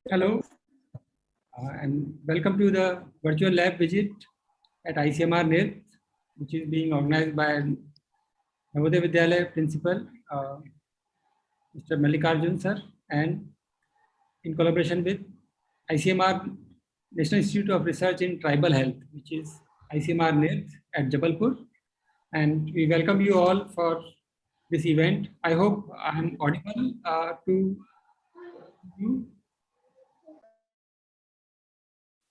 Hello, and welcome to the virtual lab visit at ICMR NIRT, which is being organized by Navodaya Vidyalaya Principal, Mr. Mallikarjun sir, and in collaboration with ICMR National Institute of Research in Tribal Health, which is ICMR NIRT at Jabalpur. And we welcome you all for this event. I hope I am audible to you.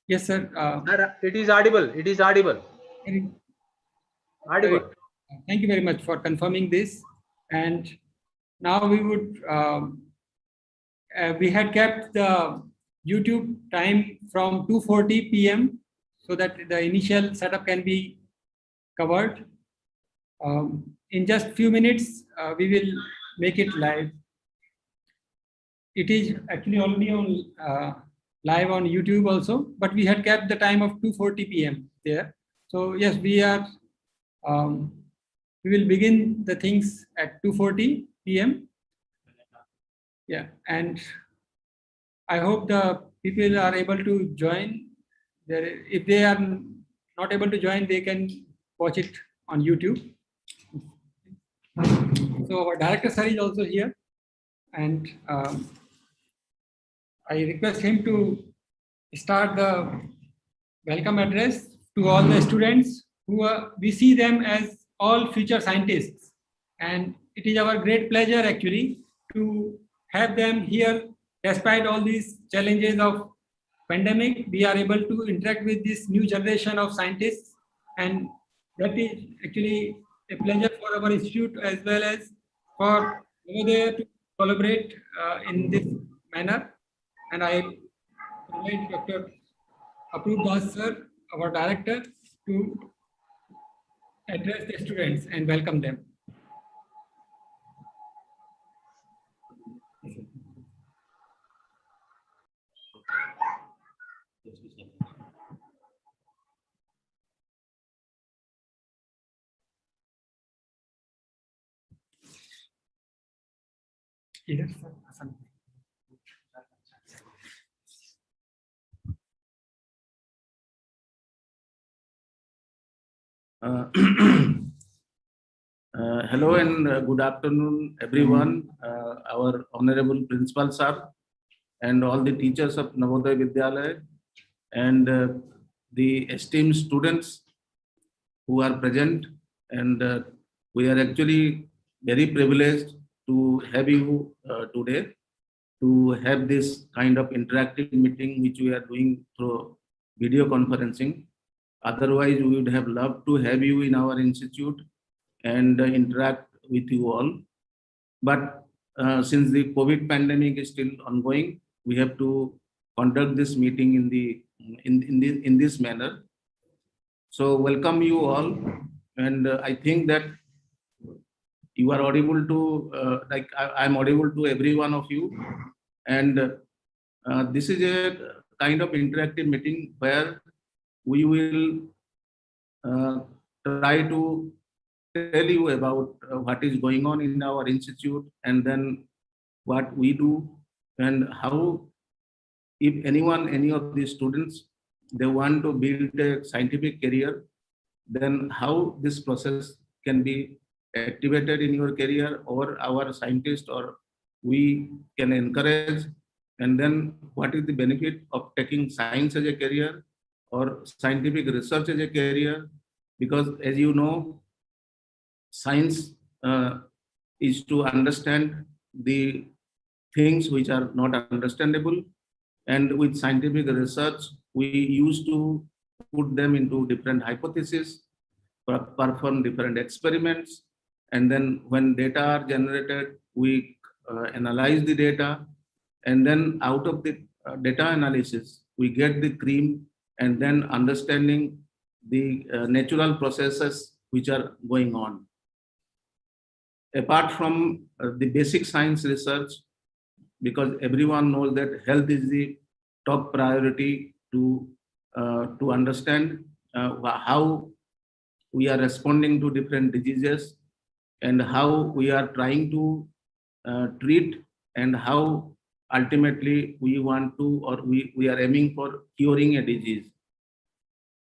Yes, sir. It is audible. It is audible. Audible. Thank you very much for confirming this. And now we would, we had kept the YouTube time from 2:40 p.m. so that the initial setup can be covered. In just few minutes, we will make it live. It is actually already on live on YouTube also, but we had kept the time of 2:40 p.m. there. So yes, we are. We will begin the things at 2:40 p.m. Yeah, and I hope the people are able to join. If they are not able to join, they can watch it on YouTube. So our director sir is also here, and I request him to start the welcome address to all the students who we see them as all future scientists, and it is our great pleasure actually to have them here. Despite all these challenges of pandemic, we are able to interact with this new generation of scientists, and that is actually a pleasure for our institute as well as for Navodaya to collaborate in this manner. And I invite Dr. Apurv Das sir, our director, to address the students and welcome them. Yes, sir. Hello and good afternoon, everyone. Our Honorable Principal Sir and all the teachers of Navodaya Vidyalaya and the esteemed students who are present. And we are actually very privileged to have you today to have this kind of interactive meeting which we are doing through video conferencing. Otherwise, we would have loved to have you in our institute and interact with you all. But since the COVID pandemic is still ongoing, we have to conduct this meeting in this manner. So welcome you all, and I think that you are audible to I'm audible to every one of you, and this is a kind of interactive meeting where we will try to tell you about what is going on in our institute, and then what we do, and how, if any of these students, they want to build a scientific career, then how this process can be activated in your career, or our scientists, or we can encourage, and then what is the benefit of taking science as a career or scientific research as a career. Because as you know, science is to understand the things which are not understandable, and with scientific research we used to put them into different hypotheses, perform different experiments, and then when data are generated, we analyze the data, and then out of the data analysis we get the cream, and then understanding the natural processes which are going on. Apart from the basic science research, because everyone knows that health is the top priority to understand how we are responding to different diseases, and how we are trying to treat, and how ultimately we want to, or we are aiming for curing a disease.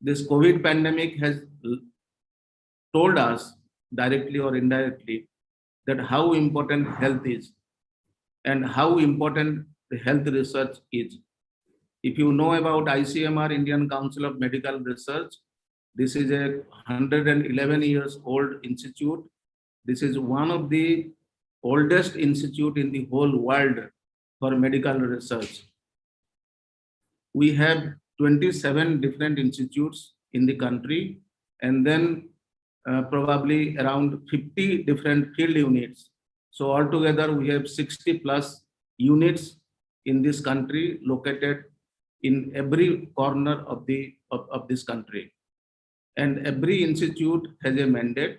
This COVID pandemic has told us directly or indirectly that how important health is and how important the health research is. If you know about ICMR, Indian Council of Medical Research, this is a 111 years old institute. This is one of the oldest institute in the whole world for medical research. We have 27 different institutes in the country, and then probably around 50 different field units. So altogether, we have 60 plus units in this country located in every corner of this country. And every institute has a mandate.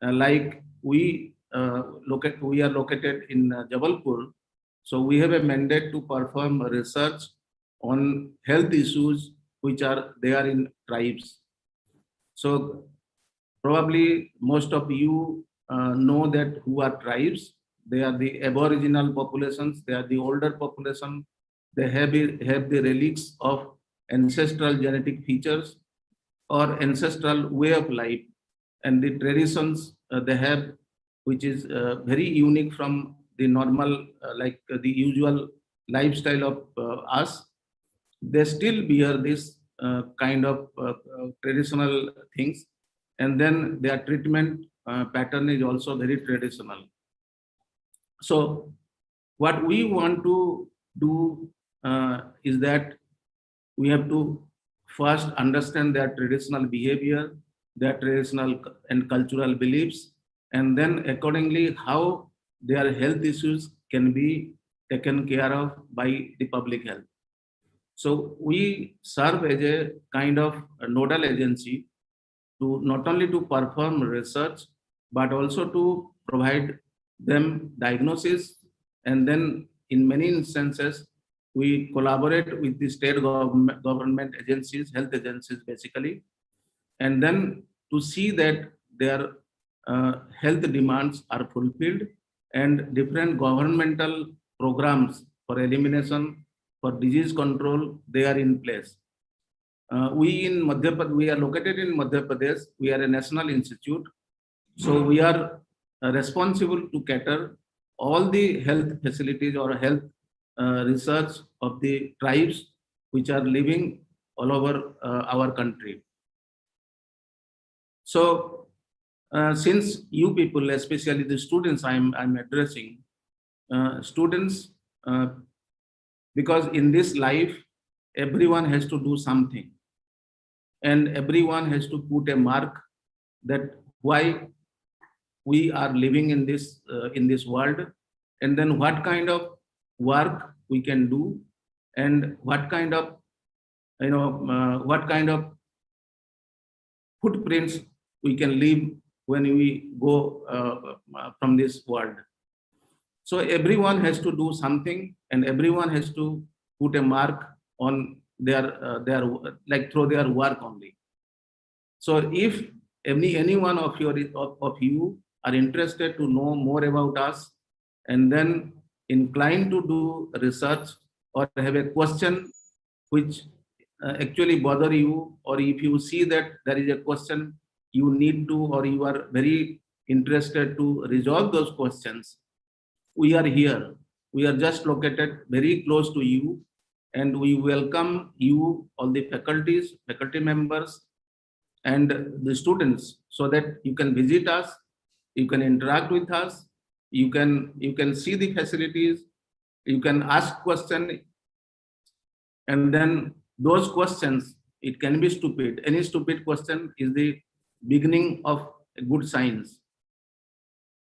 Like we are located in Jabalpur, so we have a mandate to perform research on health issues which are there in tribes. So probably most of you know that who are tribes. They are the aboriginal populations. They are the older population. They have the relics of ancestral genetic features or ancestral way of life, and the traditions they have, which is very unique from the normal, the usual lifestyle of us. They still bear this kind of traditional things, and then their treatment pattern is also very traditional. So what we want to do is that we have to first understand their traditional behavior, their traditional and cultural beliefs, and then accordingly how their health issues can be taken care of by the public health. So we serve as a kind of a nodal agency to not only to perform research, but also to provide them diagnosis. And then in many instances, we collaborate with the state government agencies, health agencies basically, and then to see that their health demands are fulfilled and different governmental programs for elimination, for disease control, they are in place. We are located in Madhya Pradesh. We are a national institute. So we are responsible to cater all the health facilities or health research of the tribes which are living all over our country. So since you people, especially the students I'm addressing, students, because in this life, everyone has to do something and everyone has to put a mark that why we are living in this world, and then what kind of work we can do, and what kind of footprints we can leave when we go from this world. So everyone has to do something, and everyone has to put a mark on their through their work only. So if any one of you are interested to know more about us, and then inclined to do research or have a question which actually bother you, or if you see that there is a question you need to, or you are very interested to resolve those questions, we are here. We are just located very close to you, and we welcome you, all the faculty members, and the students, so that you can visit us, you can interact with us, you can see the facilities, you can ask questions, and then those questions, it can be stupid. Any stupid question is the beginning of a good science.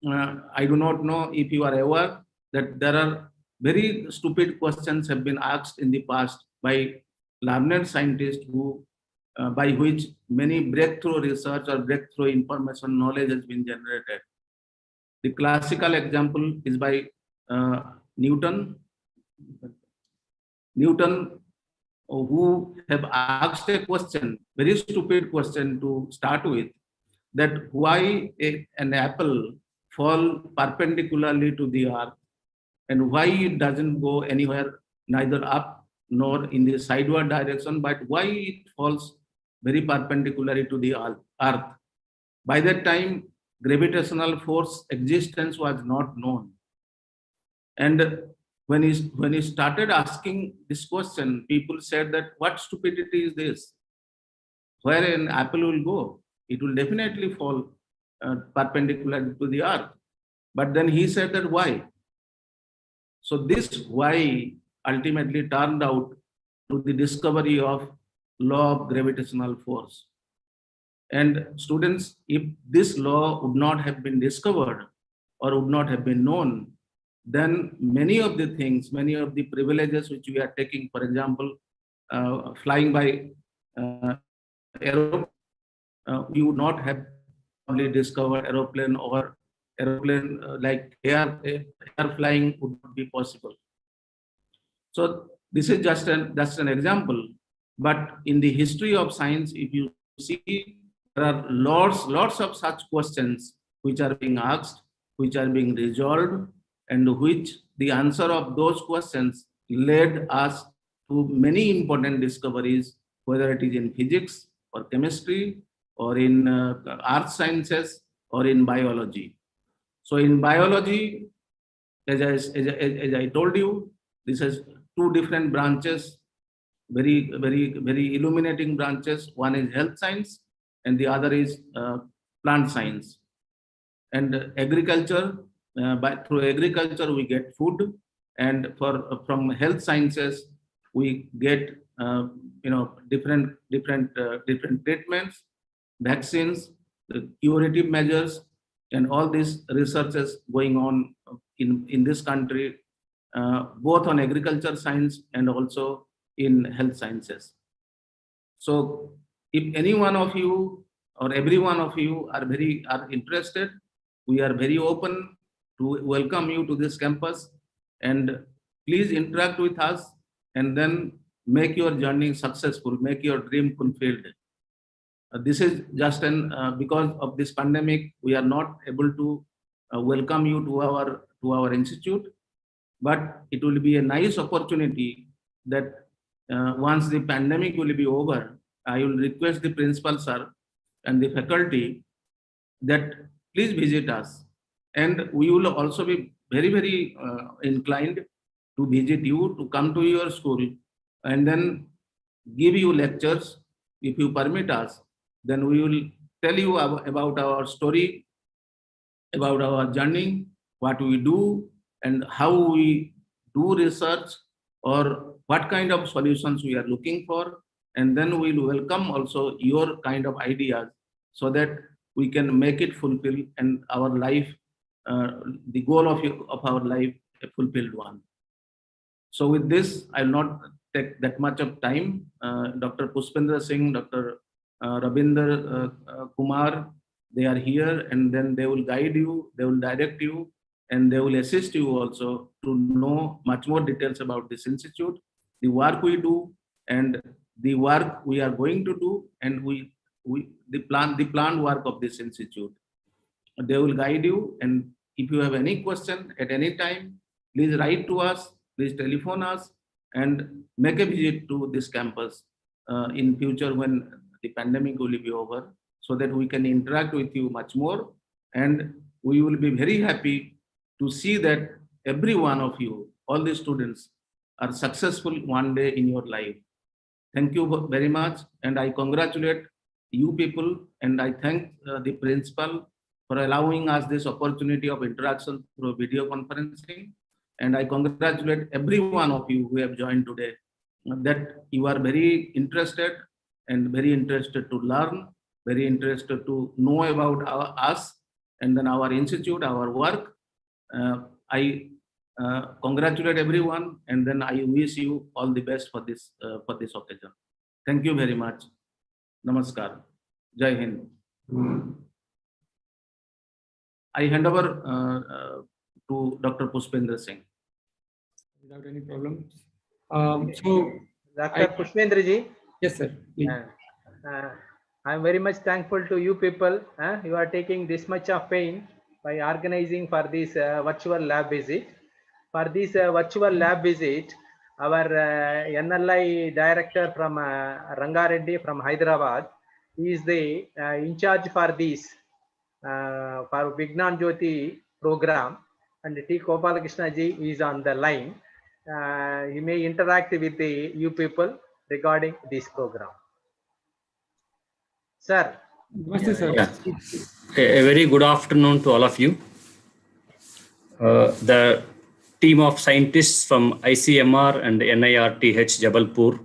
I do not know if you are aware that there are very stupid questions have been asked in the past by learned scientists who by which many breakthrough research or breakthrough information knowledge has been generated. The classical example is by Newton, who have asked a question, very stupid question to start with, that why an apple fall perpendicularly to the earth, and why it doesn't go anywhere, neither up nor in the sideward direction, but why it falls very perpendicularly to the earth. By that time, gravitational force existence was not known. And when he started asking this question, people said that what stupidity is this? Where an apple will go? It will definitely fall perpendicular to the earth. But then he said that why? So this why ultimately turned out to the discovery of law of gravitational force. And students, if this law would not have been discovered or would not have been known, then many of the things, many of the privileges which we are taking, for example, flying by aeroplane, we would not have probably discovered aeroplane, or aeroplane like air flying would not be possible. So this is just an example. But in the history of science, if you see, there are lots of such questions which are being asked, which are being resolved, and which the answer of those questions led us to many important discoveries, whether it is in physics or chemistry or in earth sciences or in biology. So in biology, as I told you, this has two different branches, very illuminating branches. One is health science and the other is plant science. And agriculture, through agriculture we get food, and from health sciences we get different treatments, vaccines, the curative measures, and all these researches going on in this country, both on agriculture science and also in health sciences. So if any one of you or every one of you are interested, we are very open to welcome you to this campus, and please interact with us and then make your journey successful, make your dream fulfilled. This is just because of this pandemic, we are not able to welcome you to our institute, but it will be a nice opportunity that once the pandemic will be over, I will request the principal sir and the faculty that please visit us, and we will also be very inclined to visit you, to come to your school and then give you lectures. If you permit us, then we will tell you about our story, about our journey, what we do, and how we do research, or what kind of solutions we are looking for. And then we will welcome also your kind of ideas, so that we can make it fulfill and our life, the goal of our life, a fulfilled one. So with this, I will not take that much of time. Dr. Pushpendra Singh, Dr. Rabinder Kumar, they are here, and then they will guide you, they will direct you, and they will assist you also to know much more details about this institute, the work we do, and the work we are going to do, and the planned work of this institute. They will guide you, and if you have any question at any time, please write to us, please telephone us, and make a visit to this campus in future when the pandemic will be over, so that we can interact with you much more, and we will be very happy to see that every one of you, all the students, are successful one day in your life. Thank you very much, and I congratulate you people, and I thank the principal for allowing us this opportunity of interaction through video conferencing. And I congratulate every one of you who have joined today, that you are very interested to learn, very interested to know about us and then our institute, our work. I congratulate everyone, and then I wish you all the best for this occasion. Thank you very much. Namaskar. Jai Hind. I hand over to Dr. Pushpendra Singh. Without any problems. Dr. Pushpendra ji. Yes, sir. Please. I am very much thankful to you people. You are taking this much of pain by organizing for this virtual lab visit. for this virtual lab visit, our NLI director from Rangareddy from Hyderabad is the in charge for this for Vignan Jyoti program, and T. Gopalakrishna ji is on the line. He may interact with the you people regarding this program. Sir. Namaste, sir. Yeah. A very good afternoon to all of you. The team of scientists from ICMR and NIRTH Jabalpur,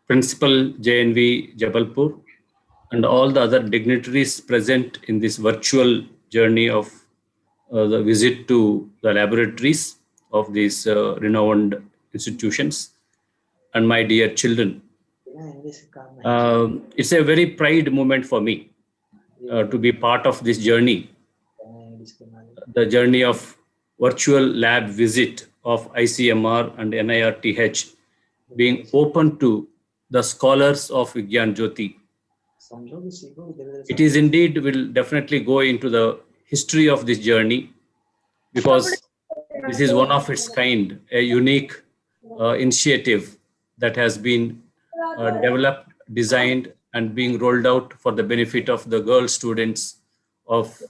Principal JNV Jabalpur, and all the other dignitaries present in this virtual journey of the visit to the laboratories of these renowned institutions, and my dear children. It's a very pride moment for me to be part of this journey, the journey of virtual lab visit of ICMR and NIRTH being open to the scholars of Vigyan Jyoti. It is indeed will definitely go into the history of this journey, because this is one of its kind, a unique initiative that has been developed, designed, and being rolled out for the benefit of the girl students of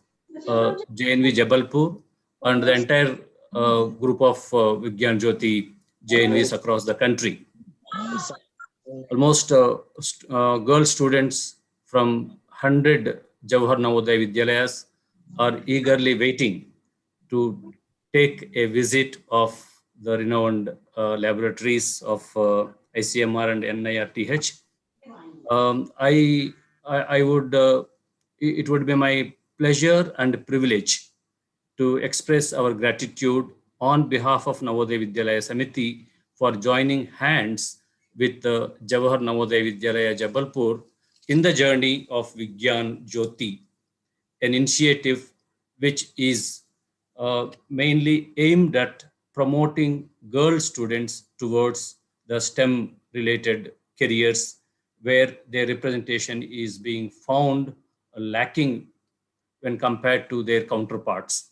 JNV Jabalpur and the entire group of Vigyan Jyoti JNVs across the country. Almost girl students from 100 Jawahar Navodaya Vidyalayas are eagerly waiting to take a visit of the renowned laboratories of ICMR and NIRTH. It would be my pleasure and privilege to express our gratitude on behalf of Navodaya Vidyalaya Samiti for joining hands with the Jawahar Navodaya Vidyalaya Jabalpur in the journey of Vigyan Jyoti, an initiative which is mainly aimed at promoting girl students towards the STEM related careers, where their representation is being found lacking when compared to their counterparts.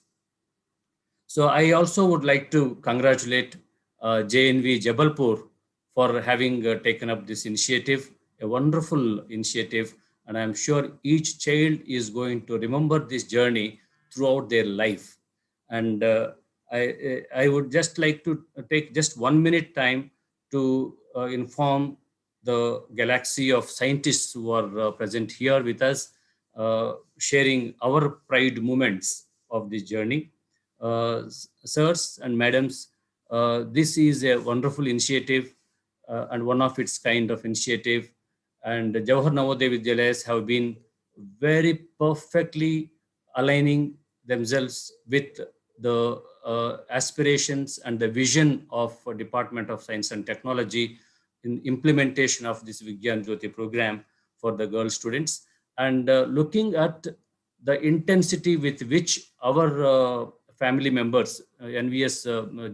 So I also would like to congratulate JNV Jabalpur for having taken up this initiative, a wonderful initiative, and I'm sure each child is going to remember this journey throughout their life. And I would just like to take just 1 minute time to inform the galaxy of scientists who are present here with us, sharing our pride moments of this journey. Sirs and madams, this is a wonderful initiative and one of its kind of initiative. And Jawahar Navodaya Vidyalayas have been very perfectly aligning themselves with the aspirations and the vision of Department of Science and Technology in implementation of this Vigyan Jyoti program for the girl students. And looking at the intensity with which our family members, NVS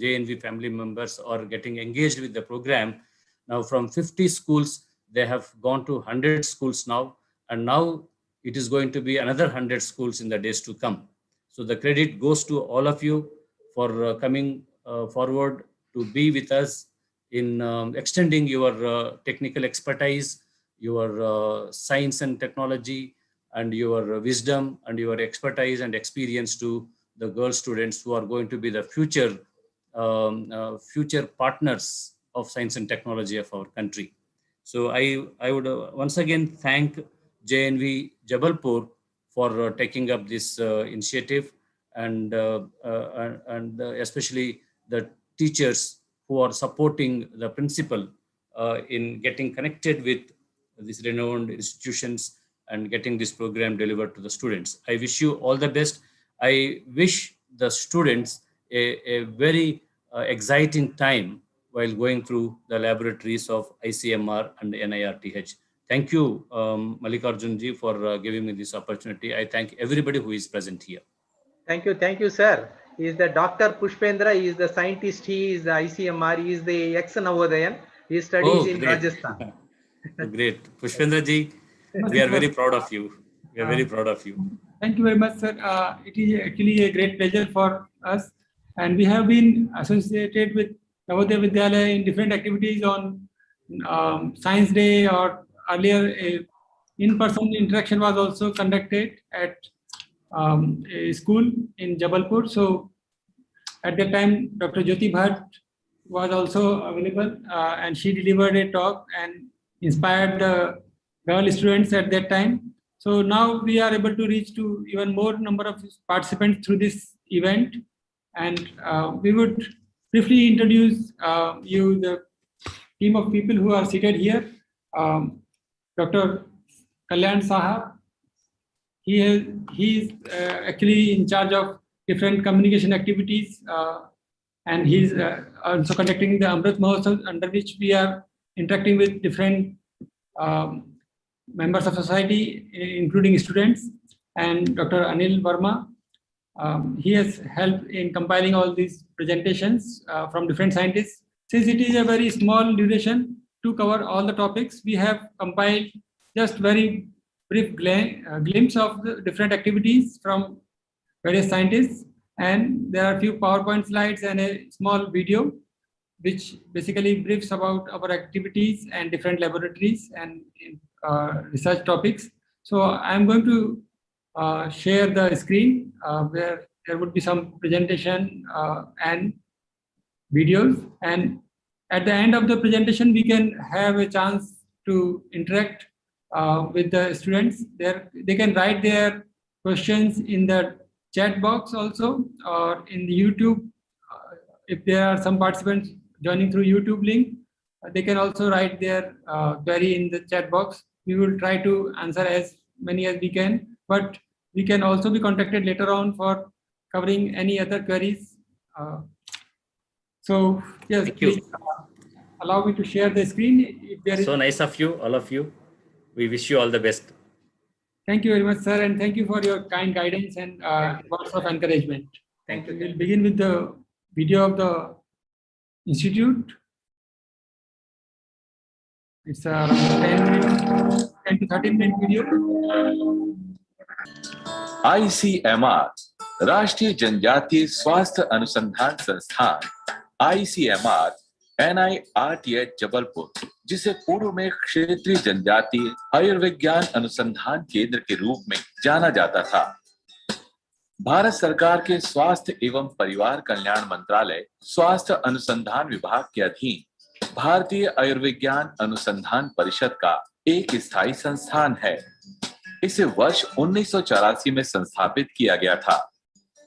JNV family members are getting engaged with the program. Now from 50 schools, they have gone to 100 schools now, and now it is going to be another 100 schools in the days to come. So the credit goes to all of you for coming forward to be with us in extending your technical expertise, your science and technology, and your wisdom and your expertise and experience to the girl students who are going to be the future future partners of science and technology of our country. So I would once again thank JNV Jabalpur for taking up this initiative, and especially the teachers who are supporting the principal in getting connected with these renowned institutions and getting this program delivered to the students. I wish you all the best. I wish the students a very exciting time while going through the laboratories of ICMR and NIRTH. Thank you, Mallikarjun ji, for giving me this opportunity. I thank everybody who is present here. Thank you, sir. He is the Dr. Pushpendra. He is the scientist. He is the ICMR. He is the ex-Navodayan. He studies in great. Rajasthan. Great. Pushpendra ji, we are very proud of you. We are very proud of you. Thank you very much, sir. It is actually a great pleasure for us. and we have been associated with Navodaya Vidyalaya in different activities on Science Day, or earlier in-person interaction was also conducted at a school in Jabalpur. So at that time, Dr. Jyoti Bhatt was also available, and she delivered a talk and inspired the girl students at that time. So now we are able to reach to even more number of participants through this event, and we would briefly introduce you the team of people who are seated here. Dr. Kalyan Saha, he is actually in charge of different communication activities, and he's also conducting the Amrit Mahotsav, under which we are interacting with different members of society, including students. And Dr. Anil Verma, he has helped in compiling all these presentations from different scientists. Since it is a very small duration to cover all the topics, we have compiled just very brief glimpse of the different activities from various scientists. And there are a few PowerPoint slides and a small video, which basically briefs about our activities and different laboratories and research topics. So I'm going to share the screen where there would be some presentation and videos. And at the end of the presentation, we can have a chance to interact with the students. They can write their questions in the chat box also, or in the YouTube. If there are some participants joining through YouTube link, they can also write their query in the chat box. We will try to answer as many as we can, but we can also be contacted later on for covering any other queries. So yes, Thank you. please allow me to share the screen. If there is... So nice of you, all of you. We wish you all the best. Thank you very much, sir, and thank you for your kind guidance and words of encouragement. Thank you. We'll begin with the video of the institute. It's around 10 to 13 minute video. ICMR, राष्ट्रीय जनजातीय स्वास्थ्य अनुसंधान संस्थान, ICMR, NIRTH Jabalpur, जिसे पूर्व में क्षेत्रीय जनजातीय आयुर्विज्ञान अनुसंधान केंद्र के रूप में जाना जाता था, भारत सरकार के स्वास्थ्य एवं परिवार कल्याण मंत्रालय स्वास्थ्य अनुसंधान विभाग के अधीन भारतीय आयुर्विज्ञान अनुसंधान परिषद का एक स्थायी संस्थान है। इसे वर्ष 1984 में संस्थापित किया गया था।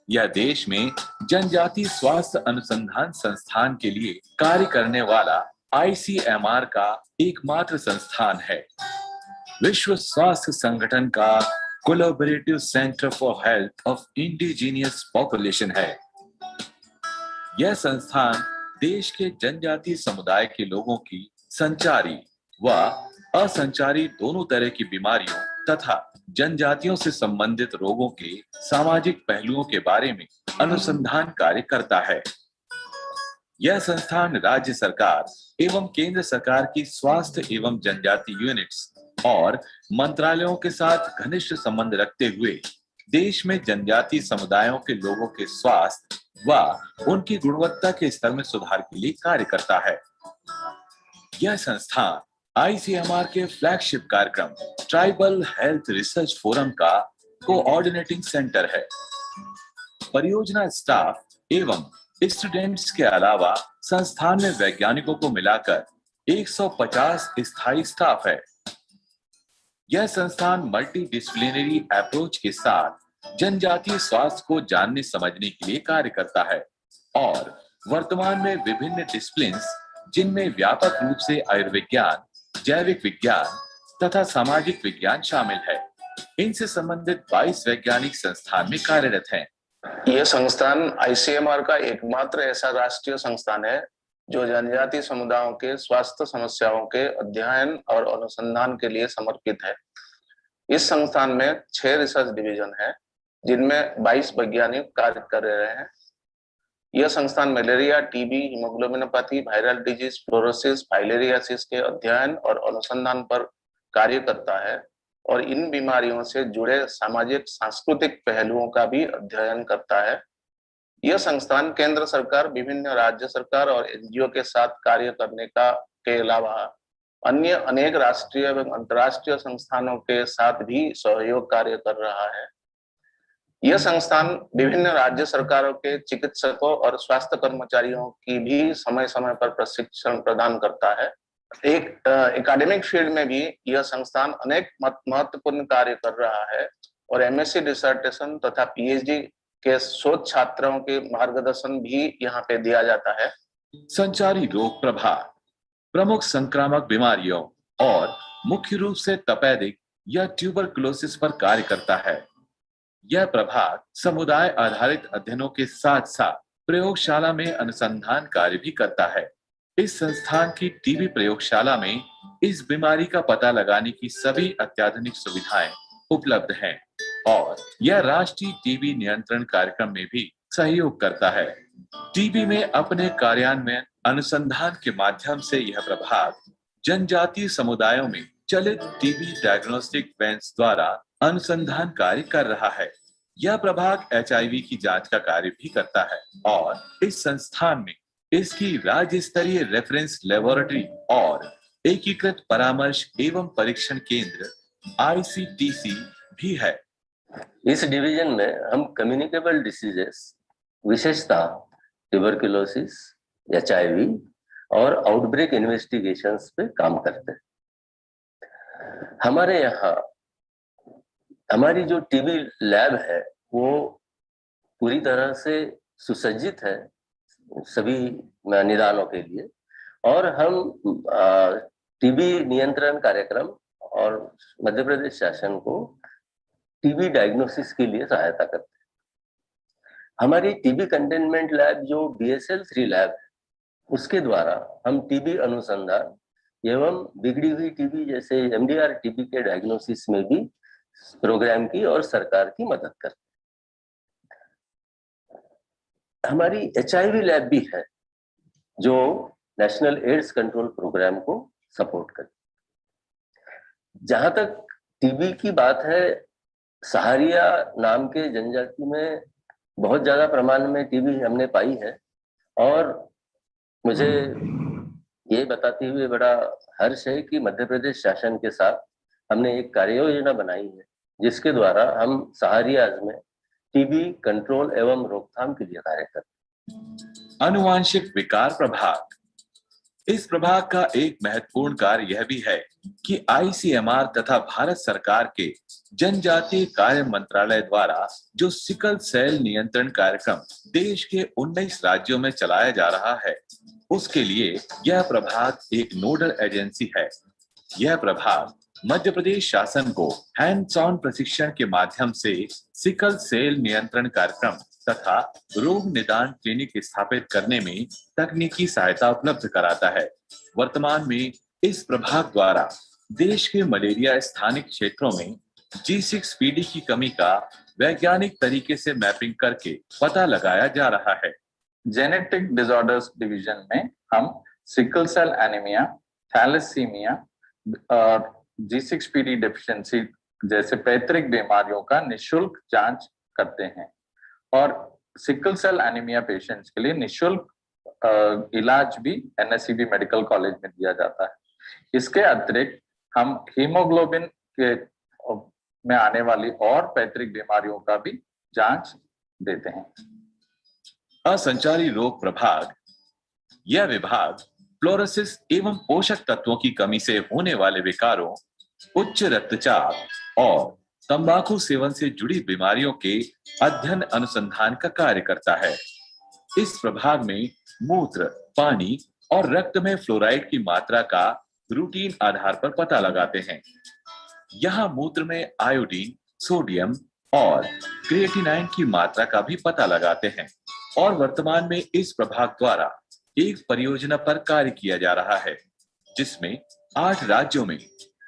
यह देश में जनजातीय स्वास्थ्य अनुसंधान संस्थान के लिए कार्य करने वाला ICMR का एकमात्र संस्थान है। विश्व स्वास्थ्य संगठन का collaborative centre for health of indigenous population है। यह संस्थान देश के जनजातीय समुदाय के लोगों की संचारी व असंचारी दोनों तरह की बीमारियों तथा जनजातियों से संबंधित रोगों के सामाजिक पहलुओं के बारे में अनुसंधान कार्य करता है। यह संस्थान राज्य सरकार एवं केंद्र सरकार की स्वास्थ्य एवं जनजाति यूनिट्स और मंत्रालयों के साथ घनिष्ठ संबंध रखते हुए देश में जनजातीय समुदायों के लोगों के स्वास्थ्य व उनकी गुणवत्ता के स्तर में सुधार के लिए कार्य करता है। यह संस्थान ICMR के फ्लैगशिप कार्यक्रम ट्राइबल हेल्थ रिसर्च फोरम का कोऑर्डिनेटिंग सेंटर है। परियोजना स्टाफ एवं स्टूडेंट्स के अलावा संस्थान में वैज्ञानिकों को मिलाकर 150 स्थायी स्टाफ है। यह संस्थान मल्टी डिसिप्लिनरी अप्रोच के साथ जनजातीय स्वास्थ्य को जानने समझने के लिए कार्य करता है और वर्तमान में विभिन्न डिसिप्लिन्स, जिनमें व्यापक रूप से आयुर्विज्ञान, जैविक विज्ञान तथा सामाजिक विज्ञान शामिल है, इनसे संबंधित 22 वैज्ञानिक संस्थान में कार्यरत हैं। यह संस्थान ICMR का एकमात्र ऐसा राष्ट्रीय संस्थान है जो जनजातीय समुदायों के स्वास्थ्य समस्याओं के अध्ययन और अनुसंधान के लिए समर्पित है। इस संस्थान में 6 रिसर्च डिवीजन है, जिनमें 22 वैज्ञानिक कार्य कर रहे हैं। यह संस्थान malaria, TB, haemoglobinopathy, viral disease, fluorosis, filariasis के अध्ययन और अनुसंधान पर कार्य करता है और इन बीमारियों से जुड़े सामाजिक सांस्कृतिक पहलुओं का भी अध्ययन करता है। यह संस्थान केंद्र सरकार, विभिन्न राज्य सरकार और एनजीओ के साथ कार्य करने के अलावा अन्य अनेक राष्ट्रीय एवं अंतर्राष्ट्रीय संस्थानों के साथ भी सहयोग कार्य कर रहा है। यह संस्थान विभिन्न राज्य सरकारों के चिकित्सकों और स्वास्थ्य कर्मचारियों की भी समय समय पर प्रशिक्षण प्रदान करता है। एक एकेडमिक फील्ड में भी यह संस्थान अनेक महत्वपूर्ण कार्य कर रहा है और एमएससी डिसर्टेशन तथा पीएचडी के शोध छात्रों के मार्गदर्शन भी यहाँ पे दिया जाता है। संचारी रोग प्रभाग प्रमुख संक्रामक बीमारियों और मुख्य रूप से तपेदिक या ट्यूबरकुलोसिस पर कार्य करता है। यह प्रभाग समुदाय आधारित अध्ययनों के साथ साथ प्रयोगशाला में अनुसंधान कार्य भी करता है। इस संस्थान की टीबी प्रयोगशाला में इस बीमारी का पता लगाने की सभी अत्याधुनिक सुविधाएं उपलब्ध हैं और यह राष्ट्रीय टीबी नियंत्रण कार्यक्रम में भी सहयोग करता है। टीबी में अपने कार्यान्वयन अनुसंधान के माध्यम से यह प्रभाग जनजातीय समुदायों में चलित टीबी डायग्नोस्टिक वैन्स द्वारा अनुसंधान कार्य कर रहा है। यह प्रभाग एचआईवी की जांच का कार्य भी करता है और इस संस्थान में इसकी राज्य स्तरीय रेफरेंस लेबोरेटरी और एकीकृत परामर्श एवं परीक्षण केंद्र आईसीटीसी भी है। इस डिवीजन में हम कम्युनिकेबल डिसीजेस, विशेषतः ट्यूबरकुलोसिस, एचआईवी और आउटब्रेक इन्वेस्टिगेशंस पे काम करते हैं। हमारे यहाँ हमारी जो टीबी लैब है वो पूरी तरह से सुसज्जित है सभी निदानों के लिए और हम टीबी नियंत्रण कार्यक्रम और मध्य प्रदेश शासन को टीबी डायग्नोसिस के लिए सहायता करते हैं। हमारी टीबी कंटेनमेंट लैब जो BSL-3 लैब है उसके द्वारा हम टीबी अनुसंधान एवं बिगड़ी हुई टीबी जैसे MDR टीबी के डायग्नोसिस में भी प्रोग्राम की और सरकार की मदद करते हैं। हमारी HIV लैब भी है जो नेशनल एड्स कंट्रोल प्रोग्राम को सपोर्ट करती है। जहां तक टीबी की बात है, सहारिया नाम के जनजाति में बहुत ज्यादा प्रमाण में टीबी हमने पाई है और मुझे ये बताते हुए बड़ा हर्ष है कि मध्य प्रदेश शासन के साथ हमने एक कार्य योजना बनाई है जिसके द्वारा हम सहारियाज में टीबी कंट्रोल एवं रोकथाम के लिए कार्य करते हैं। आनुवांशिक विकार प्रभाग इस प्रभाग का एक महत्वपूर्ण कार्य यह भी है कि ICMR तथा भारत सरकार के जनजातीय कार्य मंत्रालय द्वारा जो सिकल सेल नियंत्रण कार्यक्रम देश के 19 राज्यों में चलाया जा रहा है उसके लिए यह प्रभाग एक नोडल एजेंसी है। यह प्रभाग मध्य प्रदेश शासन को हैंड्स ऑन प्रशिक्षण के माध्यम से सिकल सेल नियंत्रण कार्यक्रम तथा रोग निदान क्लिनिक स्थापित करने में तकनीकी सहायता उपलब्ध कराता है। वर्तमान में इस प्रभाग द्वारा देश के मलेरिया स्थानिक क्षेत्रों में G6PD की कमी का वैज्ञानिक तरीके से मैपिंग करके पता लगाया जा रहा है। जेनेटिक डिसऑर्डर्स डिवीजन में हम सिकल सेल एनीमिया, थैलेसीमिया और G6PD डेफिशिएंसी जैसे पैतृक बीमारियों का निशुल्क जांच करते हैं और सिकल सेल एनीमिया पेशेंट्स के लिए निशुल्क इलाज भी NSCB मेडिकल कॉलेज में दिया जाता है। इसके अतिरिक्त हम हीमोग्लोबिन के में आने वाली और पैतृक बीमारियों का भी जांच देते हैं। असंचारी रोग प्रभाग यह विभाग फ्लोरोसिस एवं पोषक तत्वों की कमी से होने वाले विकारों, उच्च रक्तचाप और तंबाकू सेवन से जुड़ी बीमारियों के अध्ययन अनुसंधान का कार्य करता है। इस प्रभाग में मूत्र, पानी और रक्त में फ्लोराइड की मात्रा का रूटीन आधार पर पता लगाते हैं। यहाँ मूत्र में आयोडीन, सोडियम और क्रिएटिनाइन की मात्रा का भी पता लगाते हैं और वर्तमान में इस प्रभाग द्वारा एक परियोजना पर कार्य किया जा रहा है जिसमें 8 राज्यों में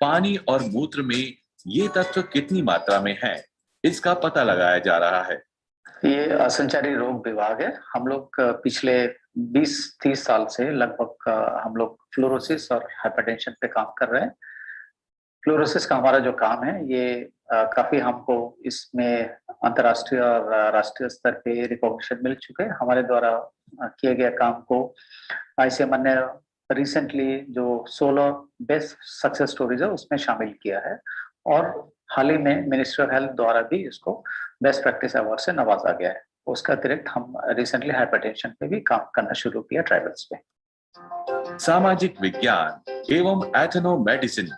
पानी और मूत्र में ये तत्व कितनी मात्रा में है इसका पता लगाया जा रहा है। ये असंचारी रोग विभाग है। हम लोग पिछले 20-30 साल से लगभग हम लोग फ्लोरोसिस और हाइपरटेंशन पे काम कर रहे हैं। फ्लोरोसिस का हमारा जो काम है ये काफी हमको इसमें अंतर्राष्ट्रीय और राष्ट्रीय स्तर पे रिकॉग्निशन मिल चुके हैं। हमारे द्वारा किए गए काम को ICMR ने रिसेंटली जो 16 बेस्ट सक्सेस स्टोरीज है उसमें शामिल किया है, और हाल ही में मिनिस्ट्री ऑफ हेल्थ द्वारा भी इसको बेस्ट प्रैक्टिस अवार्ड से नवाजा गया है। उसका अतिरिक्त हम रिसेंटली हाइपरटेंशन पे भी काम करना शुरू किया ट्राइबल्स पे। सामाजिक विज्ञान एवं एथनोमेडिसिन।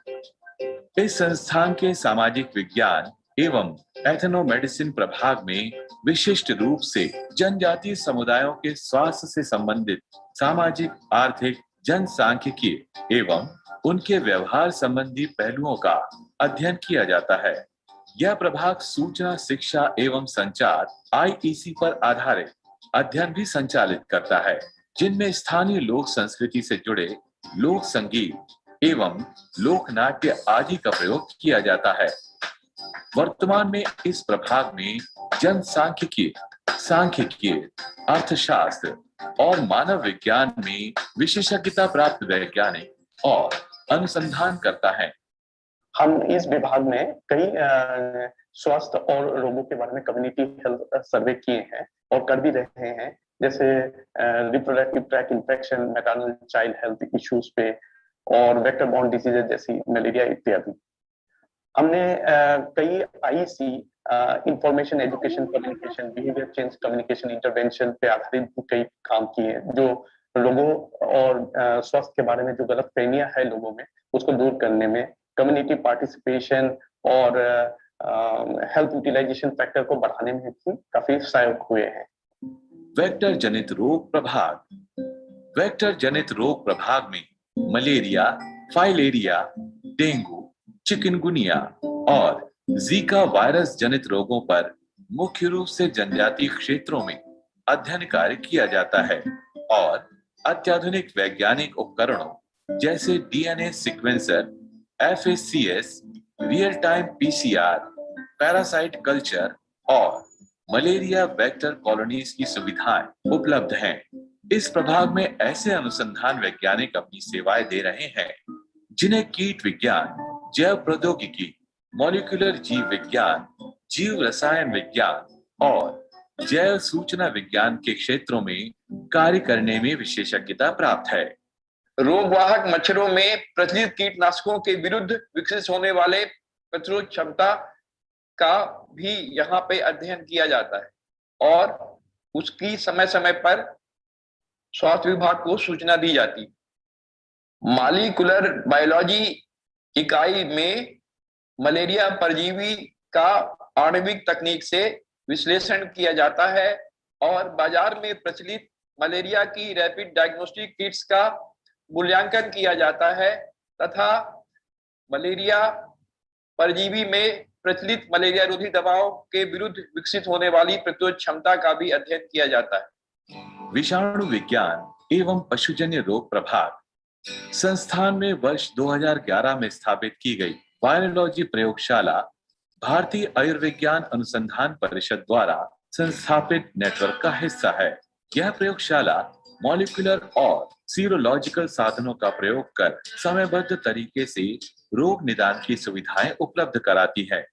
इस संस्थान के सामाजिक विज्ञान एवं एथनोमेडिसिन प्रभाग में विशिष्ट रूप से जनजातीय समुदायों के स्वास्थ्य से संबंधित सामाजिक, आर्थिक, जनसांख्यिकीय एवं उनके व्यवहार संबंधी पहलुओं का अध्ययन किया जाता है। यह प्रभाग सूचना, शिक्षा एवं संचार IEC पर आधारित अध्ययन भी संचालित करता है, जिनमें स्थानीय लोक संस्कृति से जुड़े लोक संगीत एवं लोक नाट्य आदि का प्रयोग किया जाता है। वर्तमान में इस प्रभाग में जनसांख्यिकी, सांख्यिकी, अर्थशास्त्र और मानव विज्ञान में विशेषज्ञता प्राप्त वैज्ञानिक और अनुसंधान करता है। हम इस विभाग में कई स्वास्थ्य और रोगों के बारे में कम्युनिटी हेल्थ सर्वे किए हैं और कर भी रहे हैं, जैसे reproductive tract infection, maternal child health issues पे और वेक्टर बॉर्न डिजीजेज जैसी मलेरिया इत्यादि। हमने कई IEC information education communication, behaviour change communication intervention पे आधारित कई काम किए हैं, जो लोगों और स्वास्थ्य के बारे में जो गलत फहमियां है लोगों में उसको दूर करने में, कम्युनिटी पार्टिसिपेशन और हेल्थ यूटिलाइजेशन फैक्टर को बढ़ाने में भी काफी सहायक हुए हैं। वेक्टर जनित रोग प्रभाग। वेक्टर जनित रोग प्रभाग में मलेरिया, फाइलेरिया, डेंगू, चिकनगुनिया और जीका वायरस जनित रोगों पर मुख्य रूप से जनजातीय क्षेत्रों में अध्ययन कार्य किया जाता है और अत्याधुनिक वैज्ञानिक उपकरणों जैसे DNA sequencer, FACS, real time PCR, parasite culture और मलेरिया वेक्टर कॉलोनीज की सुविधाएं उपलब्ध हैं। इस प्रभाग में ऐसे अनुसंधान वैज्ञानिक अपनी सेवाएं दे रहे हैं जिन्हें कीट विज्ञान, जैव प्रौद्योगिकी, मॉलिक्यूलर जीव विज्ञान, जीव रसायन विज्ञान और जैव सूचना विज्ञान के क्षेत्रों में कार्य करने में विशेषज्ञता प्राप्त है। रोगवाहक मच्छरों में प्रचलित कीटनाशकों के विरुद्ध विकसित होने वाले प्रतिरोध क्षमता का भी यहाँ पे अध्ययन किया जाता है और उसकी समय समय पर स्वास्थ्य विभाग को सूचना दी जाती। मॉलिक्यूलर बायोलॉजी इकाई में मलेरिया परजीवी का आणविक तकनीक से विश्लेषण किया जाता है और बाजार में प्रचलित मलेरिया की रैपिड डायग्नोस्टिक किट्स का मूल्यांकन किया जाता है तथा मलेरिया परजीवी में प्रचलित मलेरिया रोधी दवाओं के विरुद्ध विकसित होने वाली प्रतिरोध क्षमता का भी अध्ययन किया जाता है। विषाणु विज्ञान एवं पशुजन्य रोग प्रभाग। संस्थान में वर्ष 2011 में स्थापित की गई वायरोलॉजी प्रयोगशाला भारतीय आयुर्विज्ञान अनुसंधान परिषद द्वारा संस्थापित नेटवर्क का हिस्सा है। यह प्रयोगशाला मॉलिक्यूलर और सीरोलॉजिकल साधनों का प्रयोग कर समयबद्ध तरीके से रोग निदान की सुविधाएं उपलब्ध कराती है।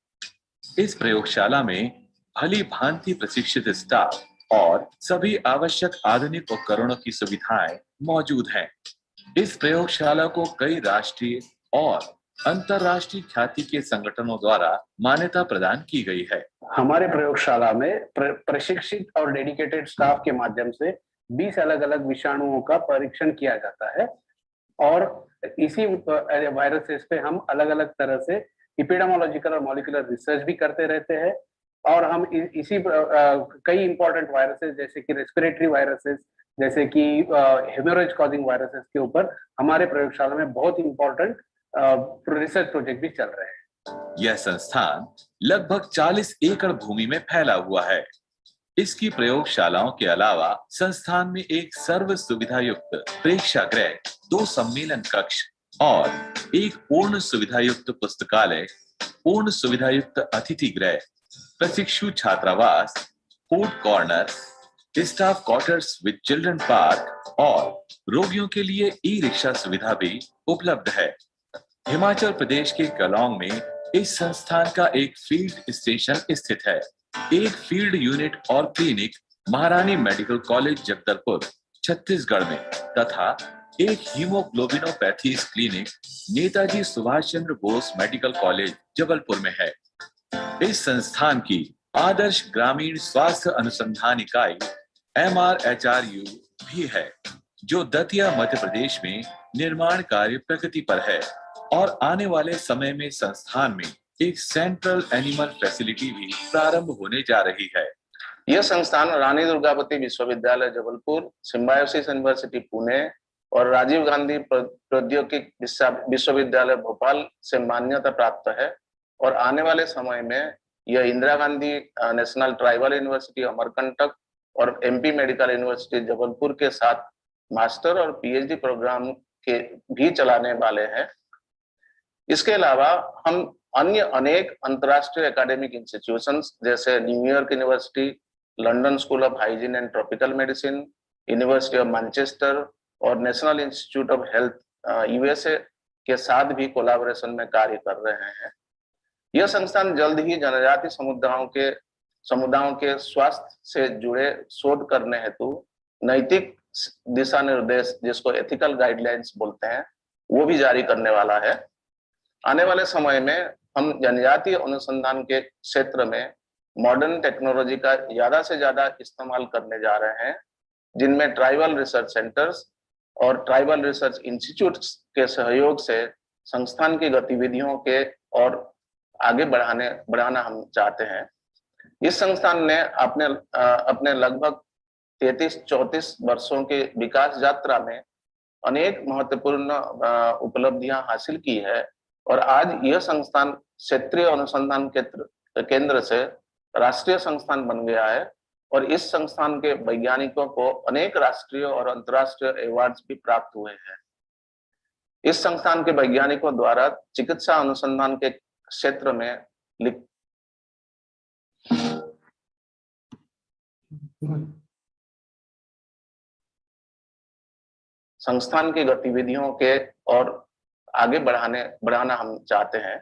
इस प्रयोगशाला में भली भांति प्रशिक्षित स्टाफ और सभी आवश्यक आधुनिक उपकरणों की सुविधाएं मौजूद हैं। इस प्रयोगशाला को कई राष्ट्रीय और अंतरराष्ट्रीय ख्याति के संगठनों द्वारा मान्यता प्रदान की गई है। हमारे प्रयोगशाला में प्रशिक्षित और डेडिकेटेड स्टाफ के माध्यम से 20 अलग अलग विषाणुओं का परीक्षण किया जाता है और इसी वायरसेस पे हम अलग अलग तरह से एपिडेमियोलॉजिकल और मॉलिक्यूलर रिसर्च भी करते रहते हैं और हम इसी कई इंपॉर्टेंट वायरसेस जैसे कि रेस्पिरेटरी वायरसेस, जैसे कि हेमोरेज कॉजिंग वायरसेस के ऊपर हमारे प्रयोगशाला में बहुत इंपॉर्टेंट रिसर्च प्रोजेक्ट भी चल रहे हैं। यह संस्थान लगभग 40 एकड़ भूमि में फैला हुआ है। इसकी प्रयोगशालाओं के अलावा संस्थान में एक सर्व सुविधा युक्त प्रेक्षागृह, 2 सम्मेलन कक्ष और एक पूर्ण सुविधा युक्त पुस्तकालय, पूर्ण सुविधा युक्त अतिथि गृह, प्रशिक्षु छात्रावास, food corner, staff quarters with children park और रोगियों के लिए ई-रिक्शा सुविधा भी उपलब्ध है। हिमाचल प्रदेश के केलांग में इस संस्थान का एक फील्ड स्टेशन स्थित है। एक फील्ड यूनिट और क्लिनिक महारानी मेडिकल कॉलेज जगदलपुर छत्तीसगढ़ में तथा एक haemoglobinopathy clinic Netaji Subhash Chandra Bose medical college Jabalpur में है। इस संस्थान की आदर्श ग्रामीण स्वास्थ्य अनुसंधान इकाई MRHRU भी है, जो दतिया मध्य प्रदेश में निर्माण कार्य प्रगति पर है और आने वाले समय में संस्थान में एक सेंट्रल एनिमल फैसिलिटी भी प्रारंभ होने जा रही है। यह संस्थान रानी दुर्गावती विश्वविद्यालय जबलपुर, सिम्बायोसिस यूनिवर्सिटी पुणे और राजीव गांधी प्रौद्योगिकी विश्वविद्यालय भोपाल से मान्यता प्राप्त है और आने वाले समय में यह Indira Gandhi national tribal university Amarkantak और MP मेडिकल यूनिवर्सिटी जबलपुर के साथ मास्टर और PhD प्रोग्राम के भी चलाने वाले हैं। इसके अलावा हम अन्य अनेक अंतर्राष्ट्रीय एकेडमिक इंस्टीट्यूशंस जैसे New York university, London school of hygiene and tropical medicine, university of Manchester और national institute of health USA के साथ भी कोलैबोरेशन में कार्य कर रहे हैं। यह संस्थान जल्द ही जनजाति समुदायों के स्वास्थ्य से जुड़े शोध करने हेतु नैतिक दिशा निर्देश, जिसको एथिकल गाइडलाइंस बोलते हैं, वो भी जारी करने वाला है। आने वाले समय में हम जनजातीय अनुसंधान के क्षेत्र में मॉडर्न टेक्नोलॉजी का ज्यादा से ज्यादा इस्तेमाल करने जा रहे हैं, जिनमें ट्राइबल रिसर्च सेंटर्स और ट्राइबल रिसर्च इंस्टीट्यूट के सहयोग से संस्थान की गतिविधियों के और आगे बढ़ाना हम चाहते हैं। इस संस्थान ने अपने लगभग 33-34 वर्षों के विकास यात्रा में अनेक महत्वपूर्ण उपलब्धियां हासिल की है और आज यह संस्थान क्षेत्रीय अनुसंधान केंद्र से राष्ट्रीय संस्थान बन गया है और इस संस्थान के वैज्ञानिकों को अनेक राष्ट्रीय और अंतर्राष्ट्रीय अवार्ड्स भी प्राप्त हुए हैं। इस संस्थान के वैज्ञानिकों द्वारा चिकित्सा अनुसंधान के क्षेत्र में संस्थान की गतिविधियों के और आगे बढ़ाना हम चाहते हैं।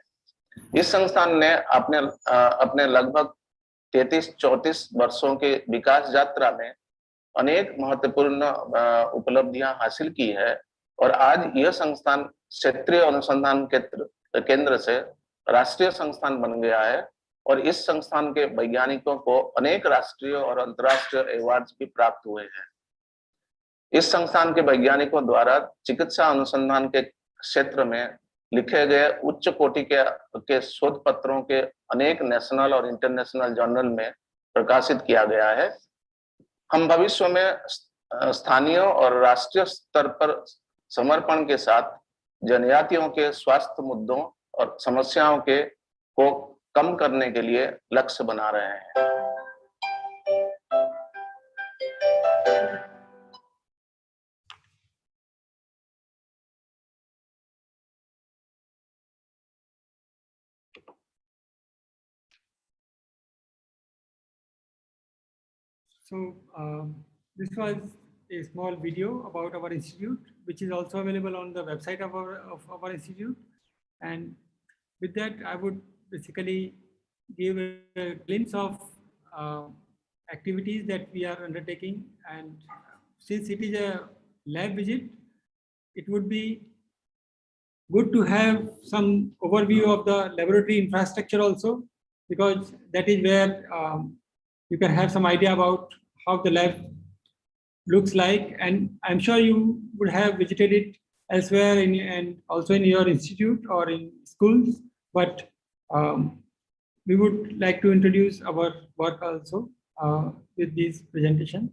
इस संस्थान ने अपने लगभग 33-34 वर्षों के विकास यात्रा में अनेक महत्वपूर्ण उपलब्धियां हासिल की है और आज यह संस्थान क्षेत्रीय अनुसंधान केंद्र से राष्ट्रीय संस्थान बन गया है और इस संस्थान के वैज्ञानिकों को अनेक राष्ट्रीय और अंतर्राष्ट्रीय अवार्ड्स भी प्राप्त हुए हैं। इस संस्थान के वैज्ञानिकों द्वारा चिकित्सा अनुसंधान के क्षेत्र में लिखे गए उच्च कोटि के शोध पत्रों के अनेक नेशनल और इंटरनेशनल जर्नल में प्रकाशित किया गया है। हम भविष्य में स्थानीय और राष्ट्रीय स्तर पर समर्पण के साथ जनजातियों के स्वास्थ्य मुद्दों और समस्याओं को कम करने के लिए लक्ष्य बना रहे हैं। So this was a small video about our institute, which is also available on the website of our institute. And with that, I would basically give a glimpse of activities that we are undertaking. And since it is a lab visit, it would be good to have some overview of the laboratory infrastructure also, because that is where you can have some idea about how the lab looks like. And I'm sure you would have visited it elsewhere and also in your institute or in schools, but we would like to introduce our work also with this presentation.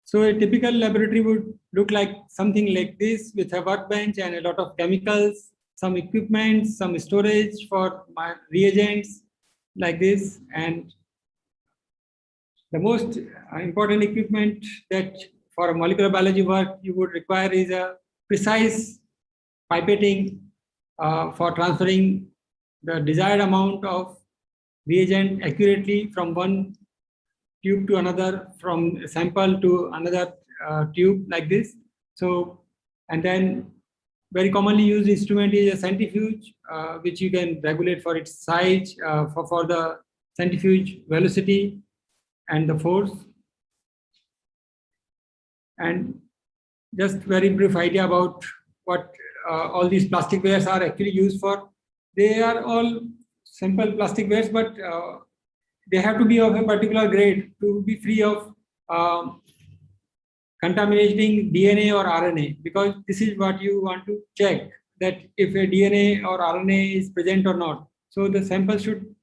So a typical laboratory would look like something like this, with a workbench and a lot of chemicals, some equipment, some storage for my reagents like this. And the most important equipment that for molecular biology work you would require is a precise pipetting for transferring the desired amount of reagent accurately from one tube to another, from sample to another tube like this. So, and then very commonly used instrument is a centrifuge, which you can regulate for its size, for the centrifuge velocity and the force. And just very brief idea about what all these plastic wares are actually used for. They are all simple plastic wares, but they have to be of a particular grade to be free of contaminating DNA or RNA, because this is what you want to check, that if a DNA or RNA is present or not. So the sample should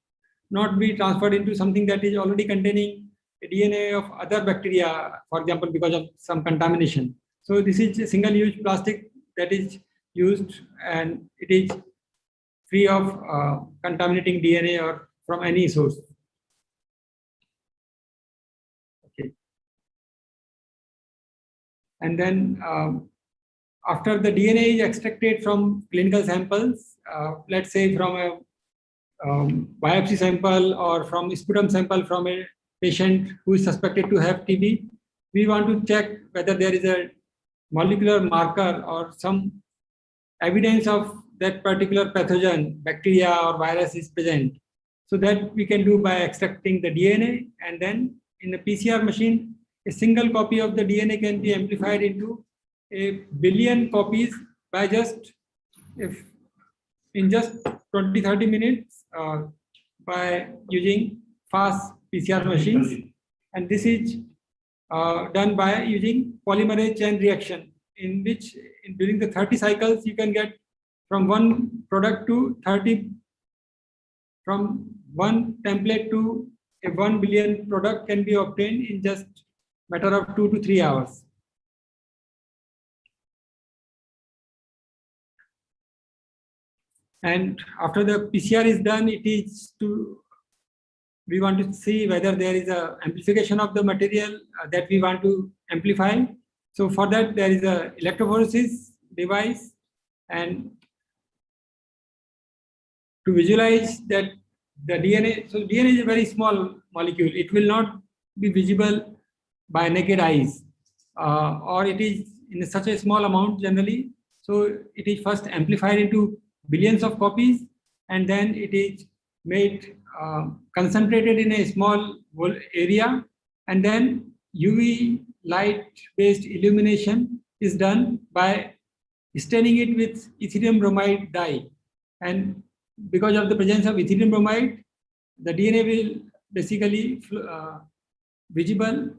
not be transferred into something that is already containing a DNA of other bacteria, for example, because of some contamination. So this is a single-use plastic that is used, and it is free of contaminating DNA or from any source. Okay. And then after the DNA is extracted from clinical samples, let's say from a biopsy sample or from sputum sample from a patient who is suspected to have TB, we want to check whether there is a molecular marker or some evidence of that particular pathogen, bacteria or virus is present. So that we can do by extracting the DNA, and then in the PCR machine, a single copy of the DNA can be amplified into a billion copies by in just 20-30 minutes by using fast PCR machines. And this is done by using polymerase chain reaction, in which during the 30 cycles you can get from one product to 30, from one template to a 1 billion product can be obtained in just matter of 2 to 3 hours. And after the PCR is done, we want to see whether there is a amplification of the material that we want to amplify. So for that, there is a electrophoresis device, and to visualize that the DNA, so DNA is a very small molecule. It will not be visible by naked eyes, or it is in such a small amount generally. So it is first amplified into billions of copies, and then it is made concentrated in a small area, and then UV light based illumination is done by staining it with ethylium bromide dye. And because of the presence of ethylium bromide, the DNA will basically visible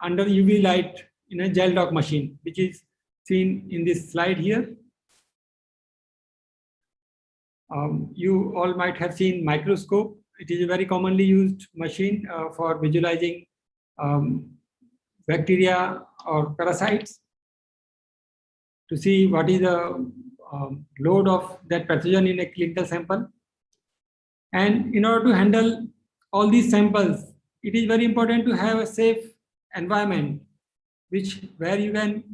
under UV light in a gel dock machine, which is seen in this slide here. You all might have seen microscope. It is a very commonly used machine for visualizing bacteria or parasites to see what is the load of that pathogen in a clinical sample. And in order to handle all these samples, it is very important to have a safe environment, where you can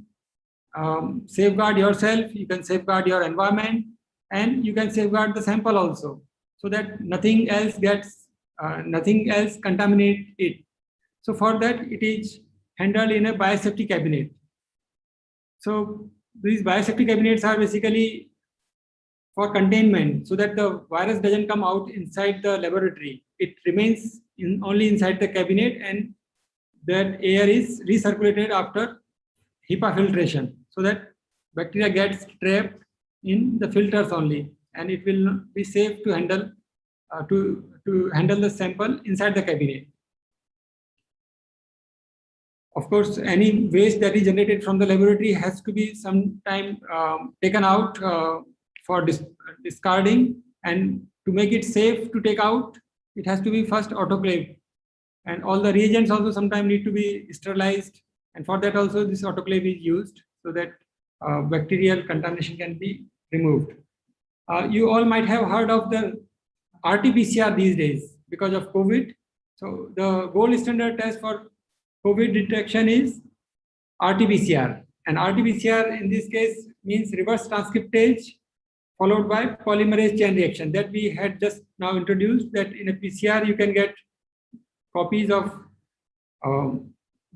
safeguard yourself, you can safeguard your environment, and you can safeguard the sample also, so that nothing else contaminates it. So for that, it is handled in a biosafety cabinet. So these biosafety cabinets are basically for containment, so that the virus doesn't come out inside the laboratory. It remains only inside the cabinet, and that air is recirculated after HEPA filtration, so that bacteria gets trapped in the filters only, and it will be safe to handle to handle the sample inside the cabinet. Of course, any waste that is generated from the laboratory has to be sometime taken out for discarding, and to make it safe to take out, it has to be first autoclaved, and all the reagents also sometimes need to be sterilized, and for that also this autoclave is used, so that bacterial contamination can be removed. You all might have heard of the RT-PCR these days because of COVID. So the gold standard test for COVID detection is RT-PCR, and RT-PCR in this case means reverse transcriptase followed by polymerase chain reaction, that we had just now introduced, that in a PCR you can get copies of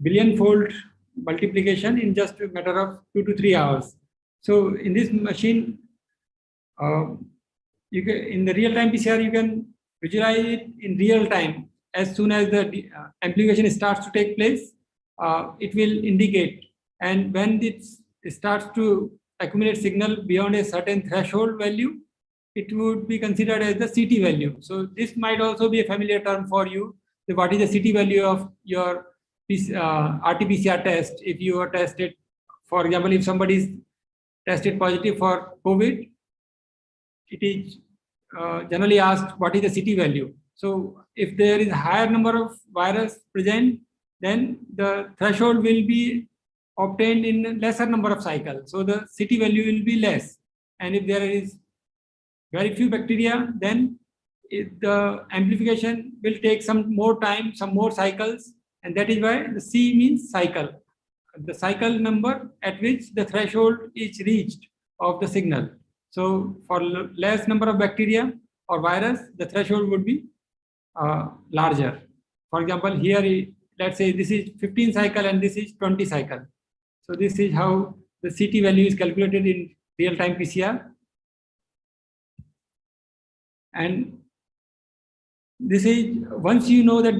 billion-fold multiplication in just a matter of 2 to 3 hours. So in this machine, you can, in the real-time PCR, you can visualize it in real time. As soon as the amplification starts to take place, it will indicate. And when it starts to accumulate signal beyond a certain threshold value, it would be considered as the CT value. So this might also be a familiar term for you. So what is the CT value of your RT-PCR test? If you are tested, for example, if somebody is tested positive for COVID, it is generally asked what is the CT value. So if there is a higher number of virus present, then the threshold will be obtained in lesser number of cycles. So the CT value will be less. And if there is very few bacteria, then the amplification will take some more time, some more cycles. And that is why the C means cycle. The cycle number at which the threshold is reached of the signal. So for less number of bacteria or virus, the threshold would be larger. For example, here, let's say this is 15 cycle and this is 20 cycle. So this is how the CT value is calculated in real-time PCR. And this is, once you know that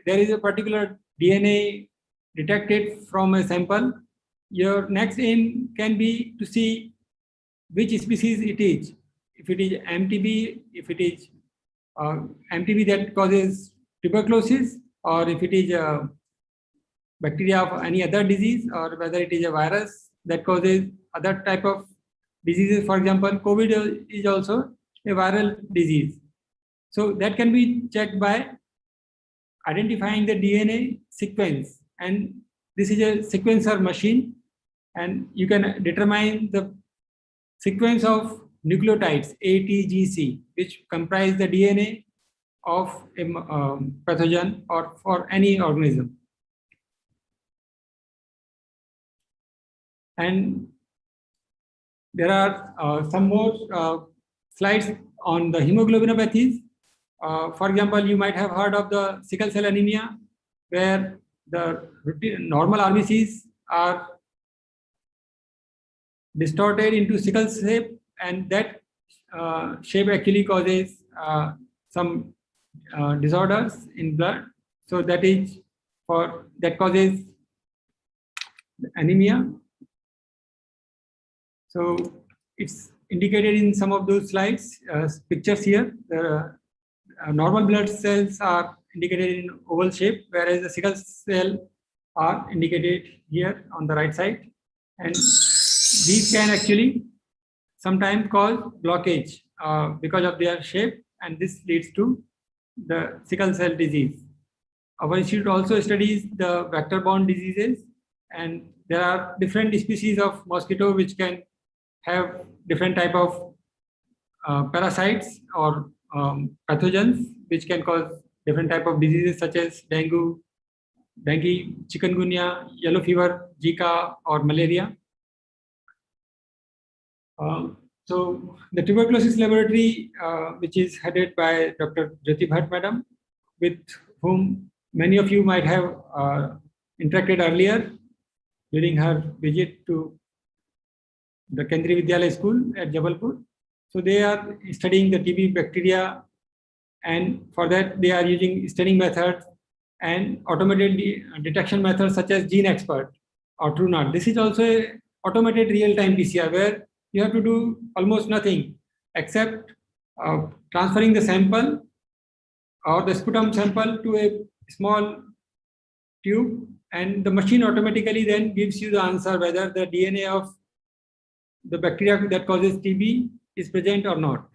there is a particular DNA detected from a sample, your next aim can be to see which species it is. If it is MTB, if it is MTB that causes tuberculosis, or if it is a bacteria of any other disease, or whether it is a virus that causes other type of diseases. For example, COVID is also a viral disease. So that can be checked by identifying the DNA sequence. And this is a sequencer machine, and you can determine the sequence of nucleotides A, T, G, C, which comprise the DNA of a pathogen or for any organism. And there are some more slides on the hemoglobinopathies. For example, you might have heard of the sickle cell anemia, where the normal RBCs are distorted into sickle shape, and that shape actually causes some disorders in blood. So that is that causes anemia. So it's indicated in some of those slides, pictures here. The normal blood cells are indicated in oval shape, whereas the sickle cell are indicated here on the right side. And these can actually sometimes cause blockage because of their shape, and this leads to the sickle cell disease. Our institute also studies the vector-borne diseases, and there are different species of mosquito which can have different type of parasites or pathogens which can cause different type of diseases such as dengue, chikungunya, yellow fever, Zika, or malaria. So the tuberculosis laboratory, which is headed by Dr. Jyoti Bhatt Madam, with whom many of you might have interacted earlier during her visit to the Kendriya Vidyalaya School at Jabalpur. So they are studying the TB bacteria, and for that they are using staining methods and automated detection methods such as GeneXpert or TrueNut. This is also an automated real-time PCR where you have to do almost nothing except transferring the sample or the sputum sample to a small tube, and the machine automatically then gives you the answer whether the DNA of the bacteria that causes TB is present or not.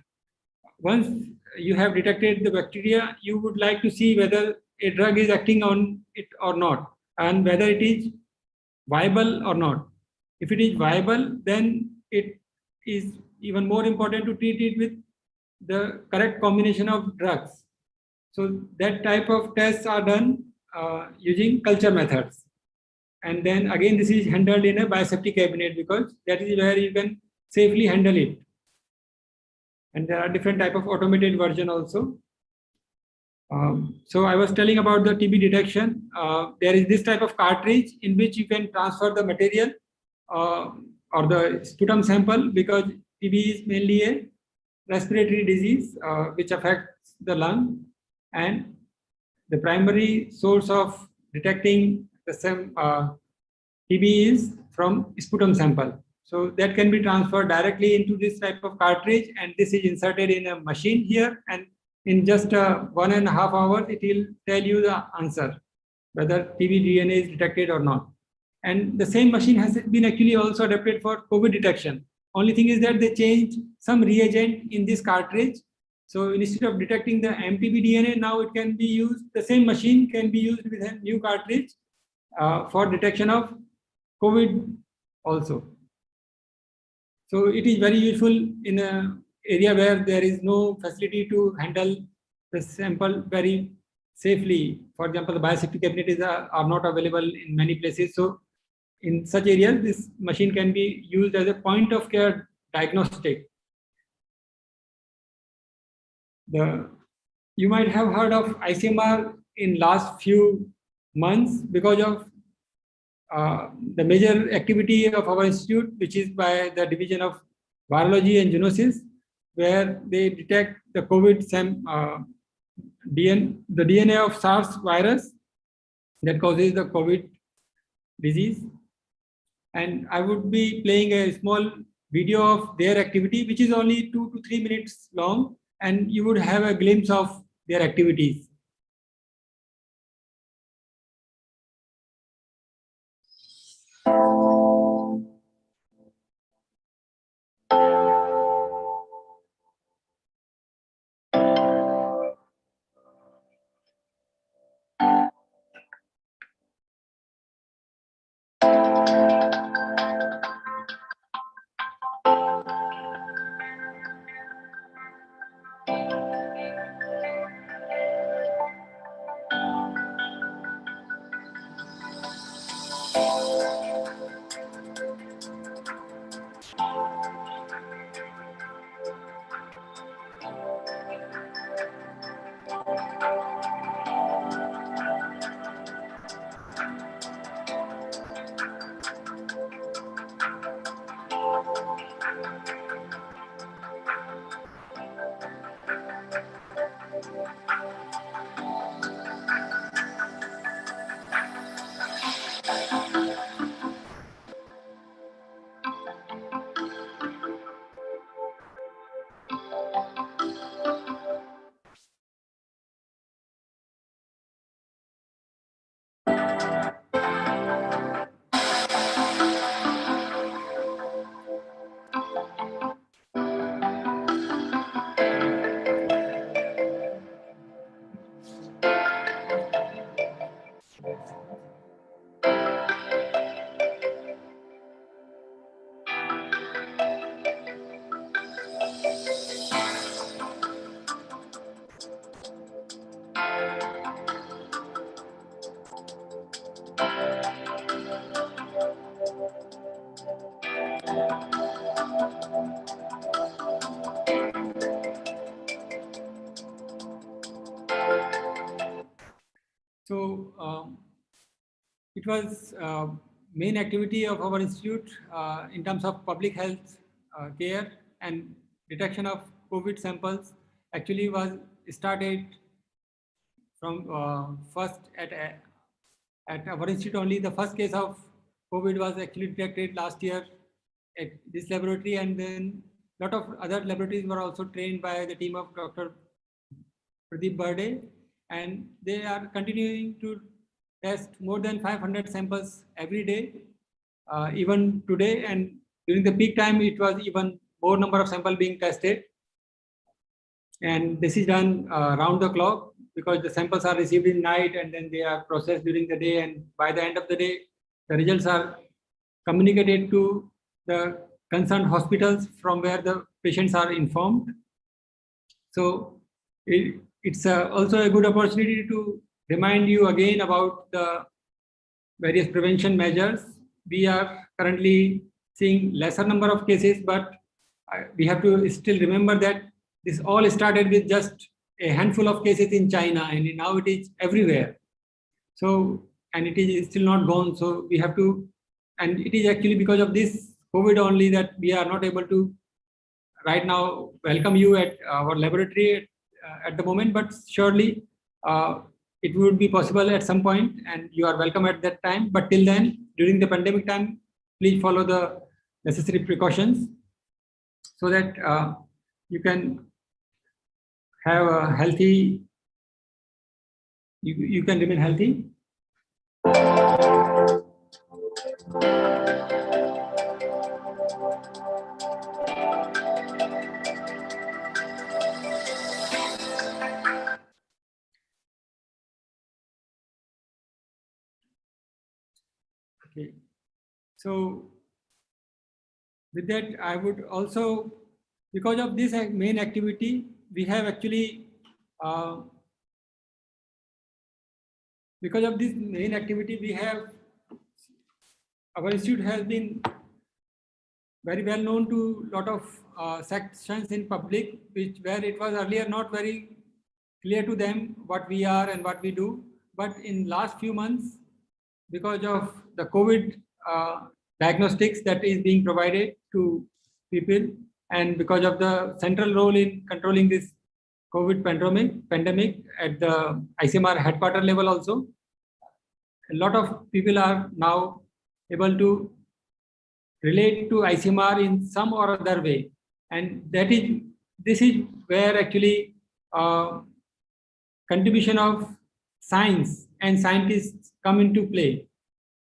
Once you have detected the bacteria, you would like to see whether a drug is acting on it or not, and whether it is viable or not. If it is viable, then it is even more important to treat it with the correct combination of drugs. So that type of tests are done using culture methods. And then again, this is handled in a biosafety cabinet because that is where you can safely handle it. And there are different type of automated version also. So I was telling about the TB detection. There is this type of cartridge in which you can transfer the material or the sputum sample, because TB is mainly a respiratory disease which affects the lung, and the primary source of detecting the same TB is from sputum sample. So that can be transferred directly into this type of cartridge, and this is inserted in a machine here, and in just 1.5 hours, it will tell you the answer, whether TB DNA is detected or not. And the same machine has been actually also adapted for COVID detection. Only thing is that they changed some reagent in this cartridge. So instead of detecting the mTB DNA, now it can be used, the same machine can be used with a new cartridge for detection of COVID also. So it is very useful in an area where there is no facility to handle the sample very safely. For example, the biosafety cabinets are not available in many places. So in such areas, this machine can be used as a point of care diagnostic. You might have heard of ICMR in last few months because of the major activity of our institute, which is by the Division of Virology and Zoonosis, where they detect the COVID the DNA of SARS virus that causes the COVID disease. And I would be playing a small video of their activity, which is only 2 to 3 minutes long, and you would have a glimpse of their activities. So it was main activity of our institute in terms of public health care and detection of COVID samples. Actually was started from first at our institute only. The first case of COVID was actually detected last year at this laboratory, and then a lot of other laboratories were also trained by the team of Dr. Pradeep Burde, and they are continuing to test more than 500 samples every day, even today, and during the peak time it was even more number of samples being tested. And this is done round the clock, because the samples are received in night and then they are processed during the day, and by the end of the day the results are communicated to the concerned hospitals from where the patients are informed. So it's also a good opportunity to remind you again about the various prevention measures. We are currently seeing lesser number of cases, but we have to still remember that this all started with just a handful of cases in China, and now it is everywhere. So, and it is still not gone. So we have to, and it is actually because of this COVID only that we are not able to right now welcome you at our laboratory at the moment, but surely it would be possible at some point, and you are welcome at that time. But till then, during the pandemic time, please follow the necessary precautions so that you can have a healthy, you can remain healthy. Okay, so with that, I would also, because of this main activity, we have actually, because of this main activity, we have, our institute has been very well known to a lot of sections in public, which where it was earlier not very clear to them what we are and what we do. But in last few months, because of the COVID diagnostics that is being provided to people, and because of the central role in controlling this COVID pandemic at the ICMR headquarter level also, a lot of people are now able to relate to ICMR in some or other way. And this is where actually contribution of science and scientists come into play.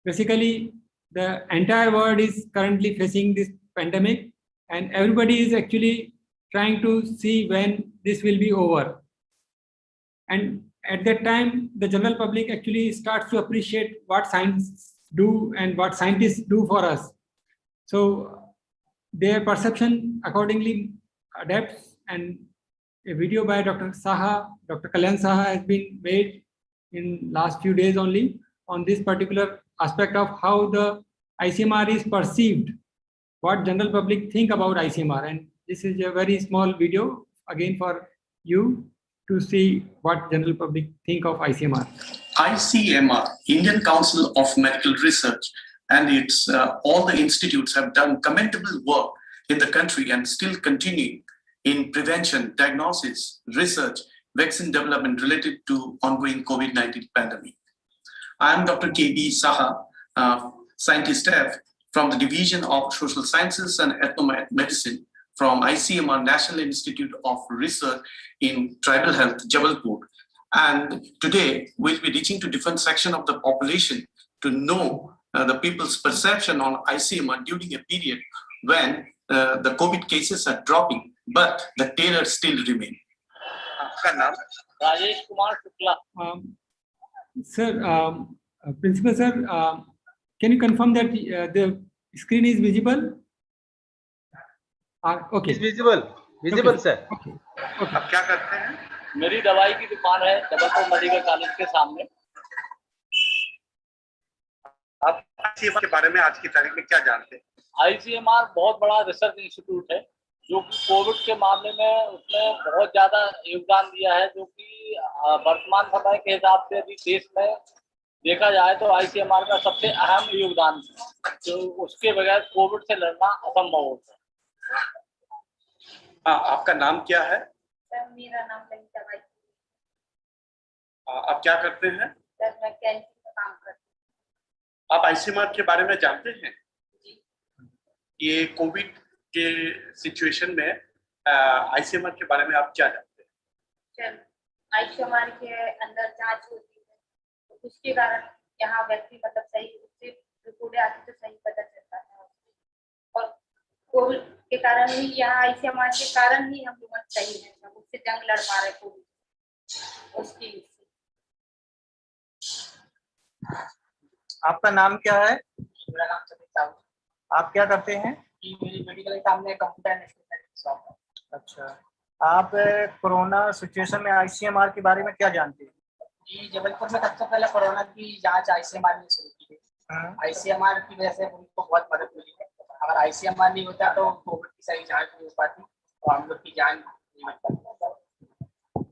Basically, the entire world is currently facing this pandemic, and everybody is actually trying to see when this will be over. And at that time, the general public actually starts to appreciate what science do and what scientists do for us. So their perception accordingly adapts, and a video by Dr. Saha, Dr. Kalyan Saha has been made in last few days only on this particular aspect of how the ICMR is perceived, what general public think about ICMR. And this is a very small video again for you to see what general public think of ICMR. ICMR, Indian Council of Medical Research, and its all the institutes have done commendable work in the country and still continuing in prevention, diagnosis, research, vaccine development related to ongoing COVID-19 pandemic. I am Dr. K.B. Saha, Scientist F from the Division of Social Sciences and Ethnomedicine from ICMR, National Institute of Research in Tribal Health, Jabalpur. And today we'll be reaching to different section of the population to know the people's perception on ICMR during a period when the COVID cases are dropping, but the terror still remain. Rajesh Kumar Shukla. Sir, Principal Sir, can you confirm that the screen is visible? Okay. It's visible. Visible, okay. Sir. Okay. Okay. अब क्या करते हैं? मेरी दवाई की दुकान है Jabalpur medical college के सामने। आप ICMR के बारे में आज की तारीख में क्या जानते हैं? ICMR बहुत बड़ा रिसर्च इंस्टीट्यूट है जो कि कोविड के मामले में उसने बहुत ज्यादा योगदान दिया है, जो कि वर्तमान समय के हिसाब से यदि देश में देखा जाए तो ICMR का सबसे अहम योगदान है, जो उसके बगैर कोविड से लड़ना असंभव होता है। आपका नाम क्या है? सर मेरा नाम ललिता बाई। आप क्या करते हैं? सर मैं कैंटीन में काम करती हूँ। आप ICMR के बारे में जानते हैं? ये कोविड के सिचुएशन में ICMR के बारे में आप क्या जानते हैं? सर ICMR के अंदर जांच होती है तो उसके कारण यहाँ व्यक्ति मतलब सही रूप से रिपोर्ट आती तो सही पता चलता है, और कोविड के कारण ही यहाँ ICMR के कारण ही हम लोग सही है, हम उससे जंग लड़ पा रहे कोविड उसकी। आपका नाम क्या है? मेरा नाम सतीश साहू। आप क्या करते हैं? मेरी मेडिकल के सामने कंप्यूटर शॉप है। अच्छा, आप कोरोना सिचुएशन में ICMR के बारे में क्या जानते हैं? जी, जबलपुर में सबसे पहले कोरोना की जांच ICMR ने शुरू की है। ICMR की वजह से उनको बहुत मदद मिली है। अगर ICMR नहीं होता तो कोविड की सही जांच नहीं हो पाती, तो हम लोग की जान नहीं बच पाती।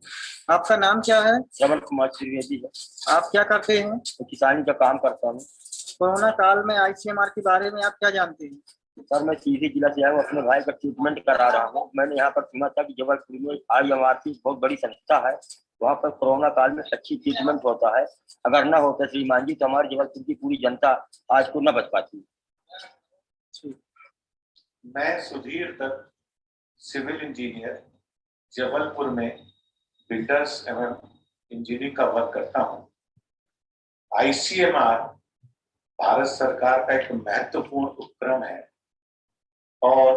आपका नाम क्या है? रमन कुमार त्रिवेदी है। आप क्या करते हैं? किसानी का काम करता हूँ। कोरोना काल में आईसीएमआर के बारे में आप क्या जानते हैं? सर मैं सीधी जिला से आया हूँ, अपने भाई का ट्रीटमेंट करा रहा हूँ। मैंने यहाँ पर सुना था कि जबलपुर में IMR की बहुत बड़ी संस्था है, वहाँ पर कोरोना काल में अच्छी ट्रीटमेंट होता है। अगर न होता श्रीमान जी तो हमारे जबलपुर की पूरी जनता आज को न बच पाती। मैं सुधीर दत्त, सिविल इंजीनियर, जबलपुर में बिल्डर्स एवं इंजीनियरिंग का वर्क करता हूँ। ICMR भारत सरकार का एक महत्वपूर्ण उपक्रम है और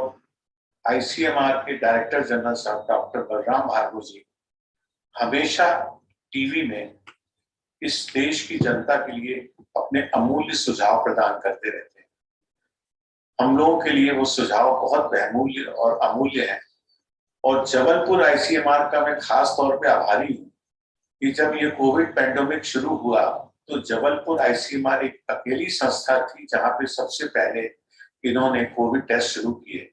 ICMR के डायरेक्टर जनरल साहब डॉक्टर बलराम भार्गव जी हमेशा टीवी में इस देश की जनता के लिए अपने अमूल्य सुझाव प्रदान करते रहते हैं। हम लोगों के लिए वो सुझाव बहुत बहुमूल्य और अमूल्य है और जबलपुर ICMR का मैं खास तौर पे आभारी हूँ कि जब ये कोविड पैंडेमिक शुरू हुआ तो जबलपुर ICMR एक अकेली संस्था थी जहां पे सबसे पहले इन्होंने कोविड टेस्ट शुरू किए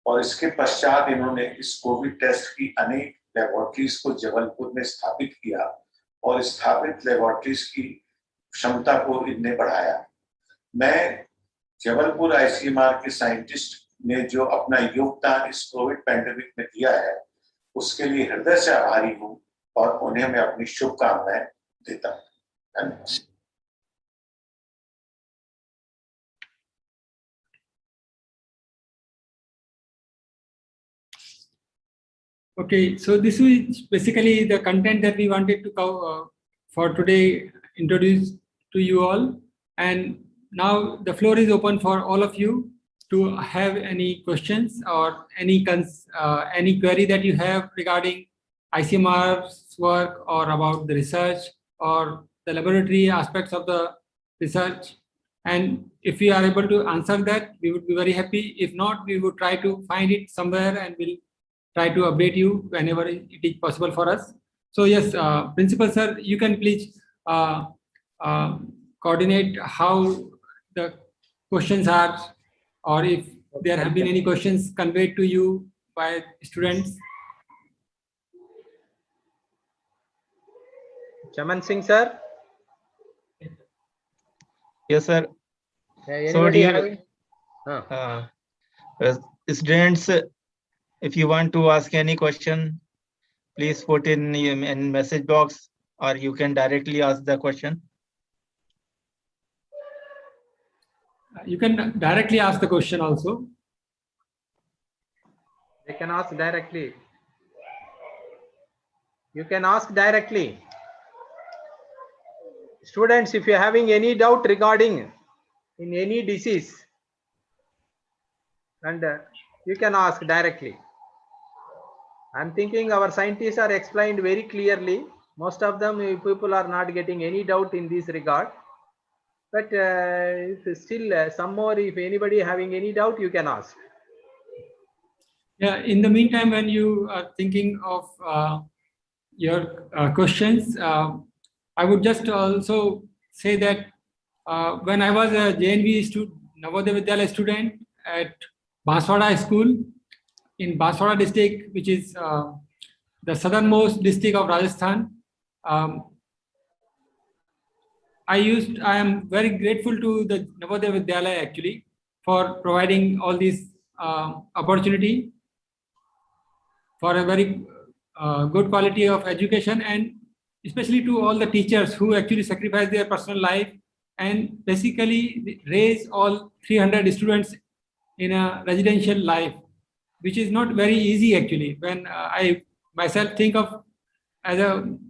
और इसके पश्चात इन्होंने इस कोविड टेस्ट की अनेक लेबोरेटरीज को जबलपुर में स्थापित किया और स्थापित लेबोरेटरीज की क्षमता को इनने बढ़ाया। मैं जबलपुर ICMR के साइंटिस्ट ने जो अपना योगदान इस कोविड पैंडेमिक में दिया है उसके लिए हृदय से आभारी हूँ और उन्हें मैं अपनी शुभकामनाएं देता हूँ। धन्यवाद। Okay, so this is basically the content that we wanted to cover for today, introduce to you all. And now the floor is open for all of you to have any questions or any query that you have regarding ICMR's work or about the research or the laboratory aspects of the research. And if we are able to answer that, we would be very happy. If not, we would try to find it somewhere and we'll try to update you whenever it is possible for us. So yes, Principal Sir, you can please coordinate how the questions are, or if there have been any questions conveyed to you by students. Chaman Singh sir. Yes sir. So dear students, if you want to ask any question, please put in message box or you can directly ask the question. You can directly ask the question also. They can ask directly. You can ask directly. Students, if you are having any doubt regarding in any disease, and you can ask directly. I'm thinking our scientists are explained very clearly. Most of them people are not getting any doubt in this regard. But if still some more, if anybody having any doubt, you can ask. Yeah, in the meantime, when you are thinking of your questions, I would just also say that when I was a JNV Navodaya Vidyalaya student at Banswara School in Banswara district, which is the southernmost district of Rajasthan, I am very grateful to the Navodaya Vidyalaya actually for providing all this opportunity for a very good quality of education, and especially to all the teachers who actually sacrifice their personal life and basically raise all 300 students in a residential life, which is not very easy actually. When I myself think of as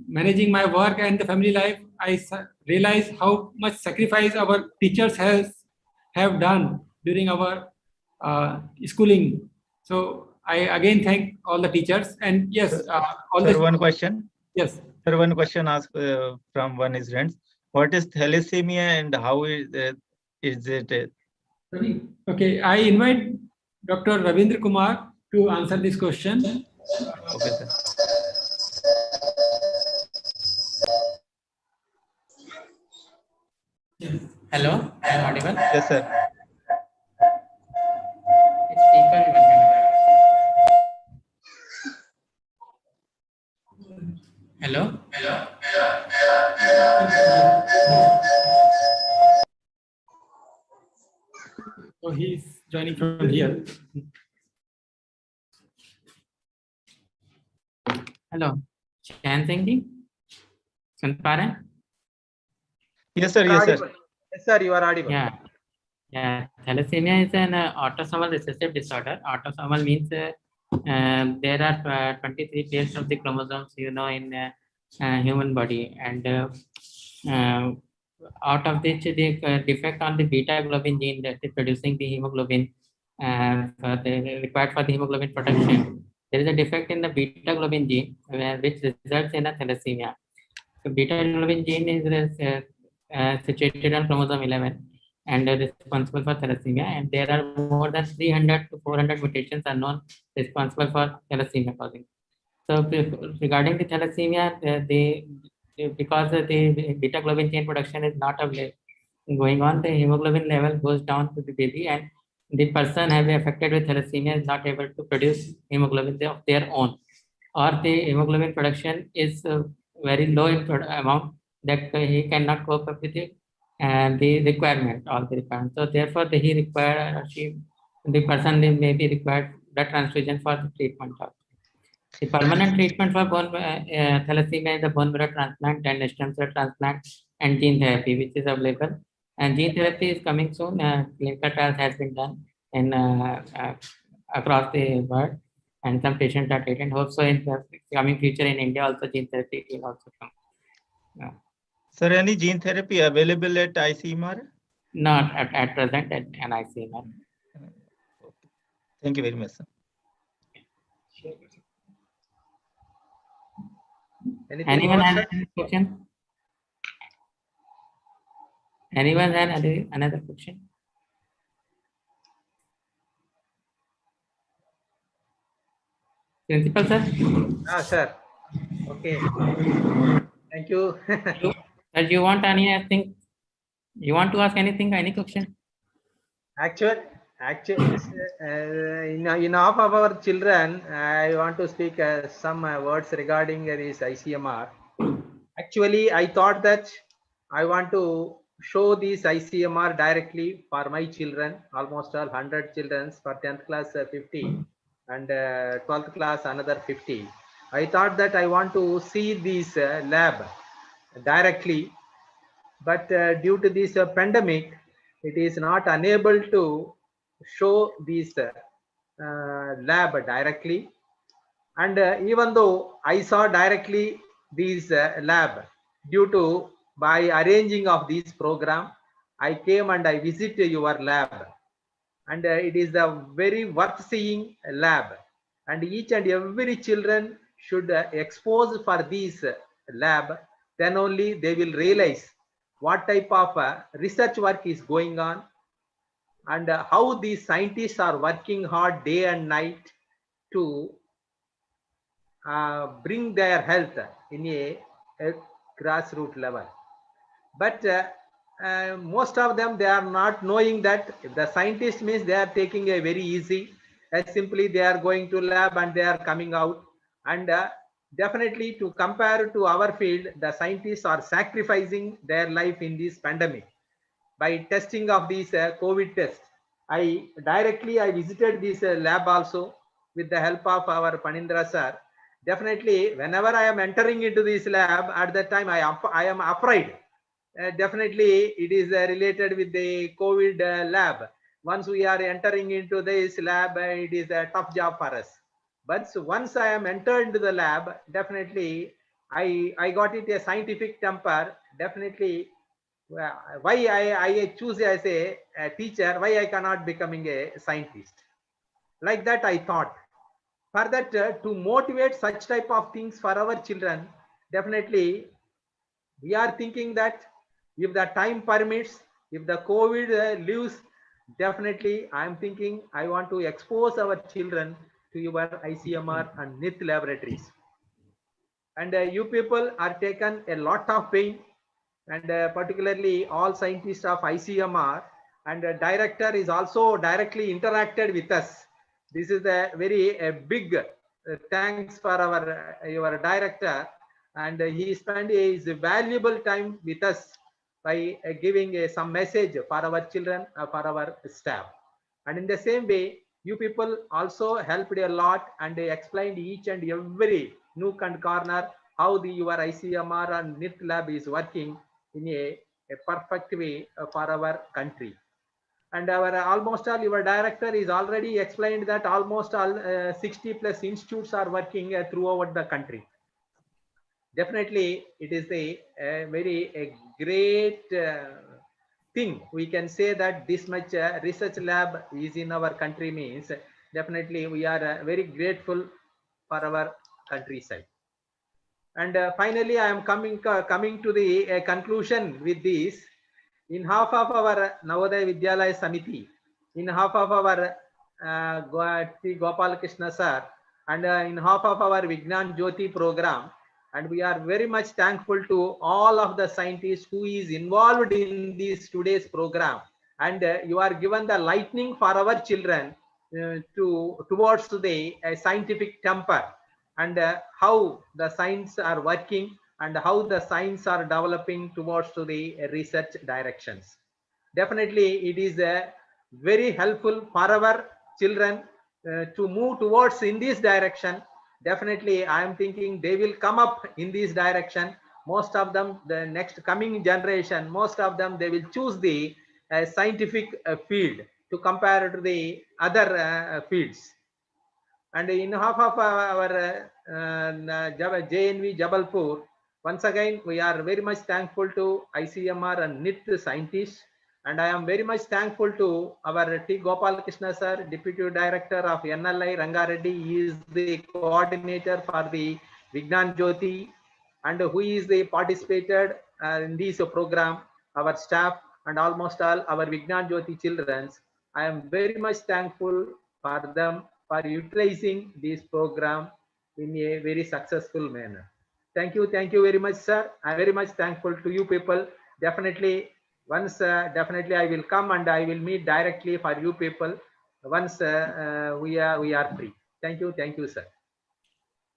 managing my work and the family life, I realize how much sacrifice our teachers have done during our schooling. So I again thank all the teachers, and yes, one question. Yes. Sir, one question asked from one student. What is thalassemia and how is it? Okay, I invite Dr. Ravindra Kumar to answer this question. Okay, sir. Hello, I am audible? Yes, sir. It's taken 1 minute. So he's joining from here. Hello, Chain Singh ji, सुन पा रहे हैं? Yes, sir. Yes, sir. Yes, sir. You are audible. Yeah. Thalassemia is an autosomal recessive disorder. Autosomal means there are 23 pairs of the chromosomes, in human body, and out of which the defect on the beta globin gene that is producing the hemoglobin required for the hemoglobin production. There is a defect in the beta globin gene which results in a thalassemia. So beta globin gene is situated on chromosome 11 and responsible for thalassemia, and there are more than 300 to 400 mutations are known responsible for thalassemia causing. So regarding the thalassemia, because the beta globin chain production is not going on, the hemoglobin level goes down to the baby, and the person having affected with thalassemia is not able to produce hemoglobin of their own, or the hemoglobin production is very low in amount that he cannot cope up with it and the requirement, all the requirements. So therefore, the person may be required blood transfusion for the treatment of. The permanent treatment for bone thalassemia is the bone marrow transplant and stem cell transplant and gene therapy, which is available. And gene therapy is coming soon. Clinical trials has been done in across the world, and some patients are taken. Hope so in the coming future in India also gene therapy will also come. Sir, any gene therapy available at ICMR? Not at present at an ICMR. Thank you very much, sir. Anyone has any question? Anyone has another question? Principal sir? Sir. Okay. Thank you. Do you want anything? You want to ask anything? Any question? Actually, in half of our children, I want to speak some words regarding this ICMR. Actually, I thought that I want to show this ICMR directly for my children, almost all 100 children, for 10th class 50 and 12th class another 50. I thought that I want to see this lab directly, but due to this pandemic, it is not unable to show this lab directly. And even though I saw directly this lab, due to by arranging of this program, I came and I visited your lab, and it is a very worth seeing lab, and each and every children should expose for this lab. Then only they will realize what type of research work is going on, and how these scientists are working hard day and night to bring their health in a grassroots level. But most of them, they are not knowing that the scientist means they are taking a very easy, as simply they are going to lab and they are coming out. And definitely to compare to our field, the scientists are sacrificing their life in this pandemic by testing of these COVID test. I visited this lab also with the help of our Panindra sir. Definitely, whenever I am entering into this lab, at that time I am afraid. Definitely, it is related with the COVID lab. Once we are entering into this lab, it is a tough job for us. But once I am entered into the lab, definitely I got it a scientific temper. Definitely, why I choose as a teacher, why I cannot becoming a scientist? Like that I thought. For that, to motivate such type of things for our children, definitely we are thinking that if the time permits, if the COVID leaves, definitely I am thinking I want to expose our children to your ICMR and NITH laboratories. And you people are taken a lot of pain, and particularly all scientists of ICMR, and the director is also directly interacted with us. This is a very big thanks for our your director, and he spent his valuable time with us by giving some message for our children, for our staff. And in the same way, you people also helped a lot and explained each and every nook and corner how your ICMR and NIT lab is working in a perfect way for our country. And our almost all your director is already explained that almost all 60 plus institutes are working throughout the country. Definitely, it is a very great thing. We can say that this much research lab is in our country means definitely we are very grateful for our countryside. And finally, I am coming to the conclusion with this. In half of our Navodaya Vidyalaya Samiti, in half of our T. Gopal Krishna sir, and in half of our Vignan Jyoti program, and we are very much thankful to all of the scientists who is involved in this today's program. And you are given the lightning for our children towards the scientific temper, and how the science are working and how the science are developing towards to the research directions. Definitely, it is very helpful for our children to move towards in this direction. Definitely, I am thinking they will come up in this direction. Most of them, the next coming generation, most of them, they will choose the scientific field to compare to the other fields. And in half of our JNV Jabalpur, once again, we are very much thankful to ICMR and NIT scientists. And I am very much thankful to our T. Gopal Krishna sir, Deputy Director of NLI Rangareddy. He is the coordinator for the Vignan Jyoti, and who is the participated in this program, our staff and almost all our Vignan Jyoti children. I am very much thankful for them for utilizing this program in a very successful manner. Thank you very much, sir. I'm very much thankful to you people. Definitely, once definitely I will come and I will meet directly for you people once we are free. Thank you, sir.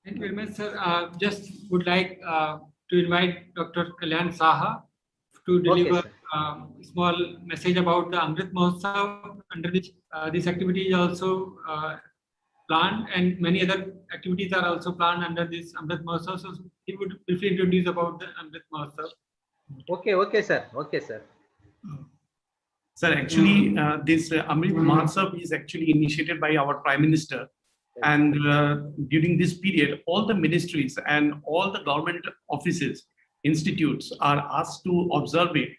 Thank you very much, sir. Just would like to invite Dr. Kalyan Saha to deliver a small message about the Amrit Mahotsav, under which this activity is also planned, and many other activities are also planned under this Amrit Mahotsav. So he would briefly introduce about the Amrit Mahotsav. Okay, sir. Sir, actually, this Amrit Mahotsav is actually initiated by our Prime Minister. And during this period, all the ministries and all the government offices, institutes are asked to observe it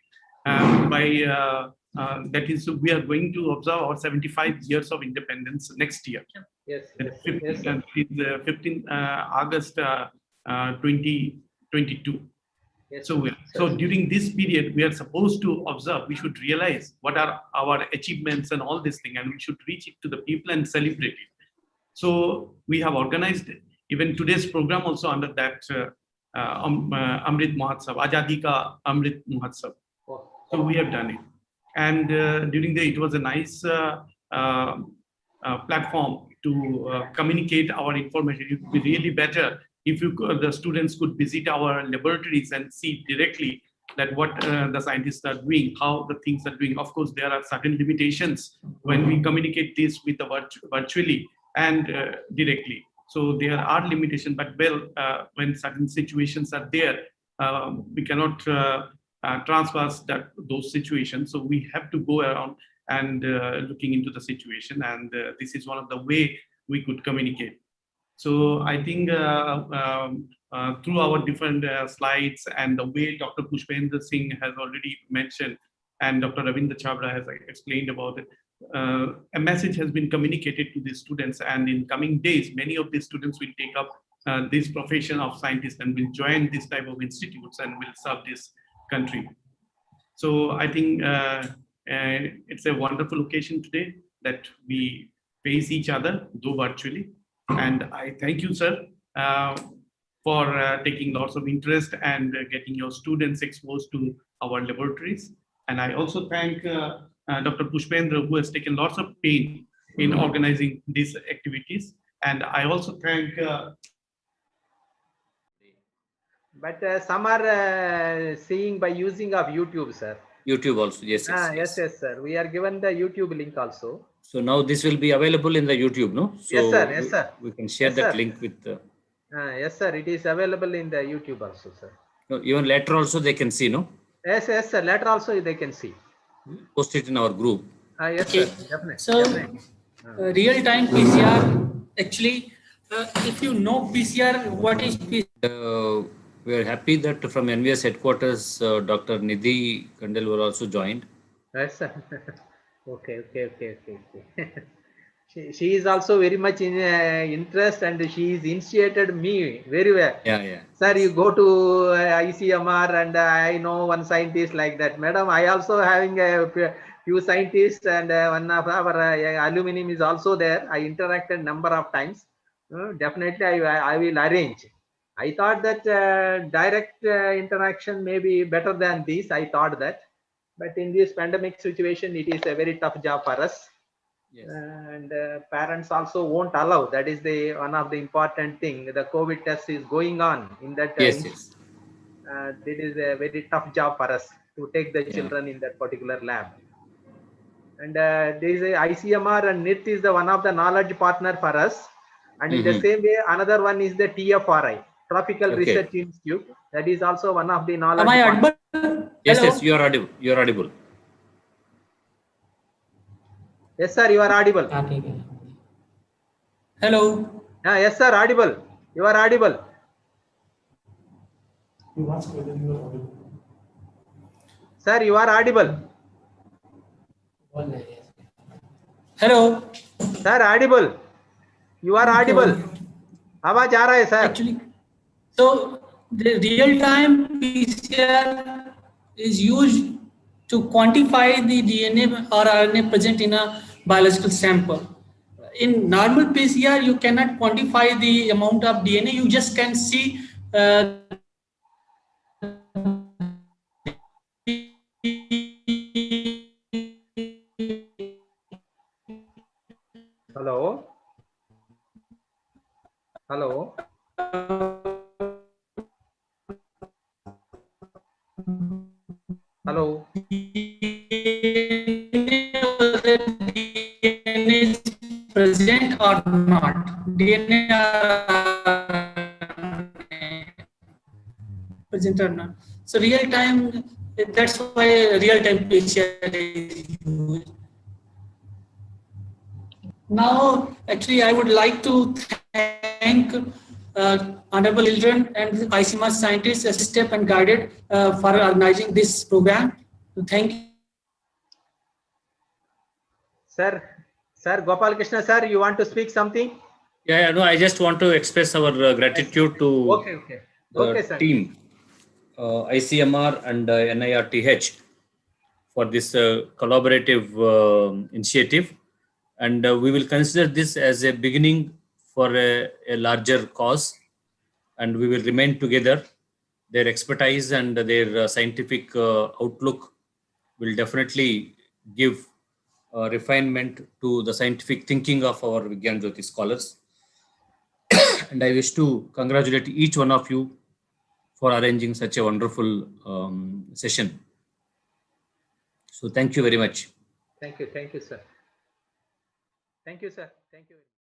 that is, we are going to observe our 75 years of independence next year. Yes. 15th August 2022. Yes, so during this period, we are supposed to observe, we should realize what are our achievements and all this thing, and we should reach it to the people and celebrate it. So we have organized even today's program also under that Amrit Mahotsav, Azadi Ka Amrit Mahotsav. So we have done it. And during it was a nice platform to communicate our information. It would be really better if the students could visit our laboratories and see directly that what the scientists are doing, how the things are doing. Of course, there are certain limitations when we communicate this with the virtually and directly. So there are limitations, but when certain situations are there, we cannot transfer those situations. So we have to go around and looking into the situation, and this is one of the way we could communicate. So I think through our different slides and the way Dr. Pushpendra Singh has already mentioned and Dr. Ravindra Chhabra has explained about it, a message has been communicated to the students, and in coming days, many of the students will take up this profession of scientist and will join this type of institutes and will serve this country. So I think it's a wonderful occasion today that we face each other, though virtually. And I thank you, sir, for taking lots of interest and getting your students exposed to our laboratories. And I also thank Dr. Pushpendra, who has taken lots of pain in organizing these activities. And I also thank But some are seeing by using of YouTube, sir. YouTube also, yes, Yes, sir. We are given the YouTube link also. So now this will be available in the YouTube, no? So Yes, sir. Yes, sir. We can share Yes, that sir. link with. Yes, sir. It is available in the YouTube also, sir. No, even later also they can see, no? Yes, sir. Later also they can see. Post it in our group. Yes, Okay. sir. Definitely. So, Definitely. real-time PCR, actually, if you know PCR, what is PCR? We are happy that from NVS headquarters, Dr. Nidhi Kandel were also joined. Yes, sir. Okay. She is also very much in interest, and she is initiated me very well. Yeah. Sir, you go to ICMR, and I know one scientist like that. Madam, I also having a few scientists, and one of our aluminum is also there. I interacted number of times. Definitely, I will arrange. I thought that direct interaction may be better than this. I thought that, but in this pandemic situation, it is a very tough job for us. Yes. And parents also won't allow. That is the one of the important thing. The COVID test is going on in that. Yes. It is a very tough job for us to take the children in that particular lab. And there is a ICMR and NIT is the one of the knowledge partner for us. And in the same way, another one is the TFRI, Tropical Research Institute. That is also one of the knowledge. Am I audible? Yes, you are audible. You are audible. Yes, sir, you are audible. Hello. Yes, sir, audible. You are audible. Sir, you are audible. Hello. Sir, audible. You are audible. आवाज आ रहा है sir. Actually, so the real-time PCR is used to quantify the DNA or RNA present in a biological sample. In normal PCR, you cannot quantify the amount of DNA. You just can see Hello. Hello. Hello. DNA is present or not. DNA present or not. So real time, that's why real time PCR is used. Now, actually, I would like to thank honorable children and ICMR scientists assisted and guided for organizing this program. Thank you. Sir, Gopal Krishna, sir, you want to speak something? Yeah, no, I just want to express our gratitude to Okay, sir. team, ICMR and NIRTH for this collaborative initiative. And we will consider this as a beginning for a larger cause, and we will remain together. Their expertise and their scientific outlook will definitely give refinement to the scientific thinking of our Vigyan Jyoti scholars. And I wish to congratulate each one of you for arranging such a wonderful session. So thank you very much. Thank you, sir. Thank you, sir. Thank you.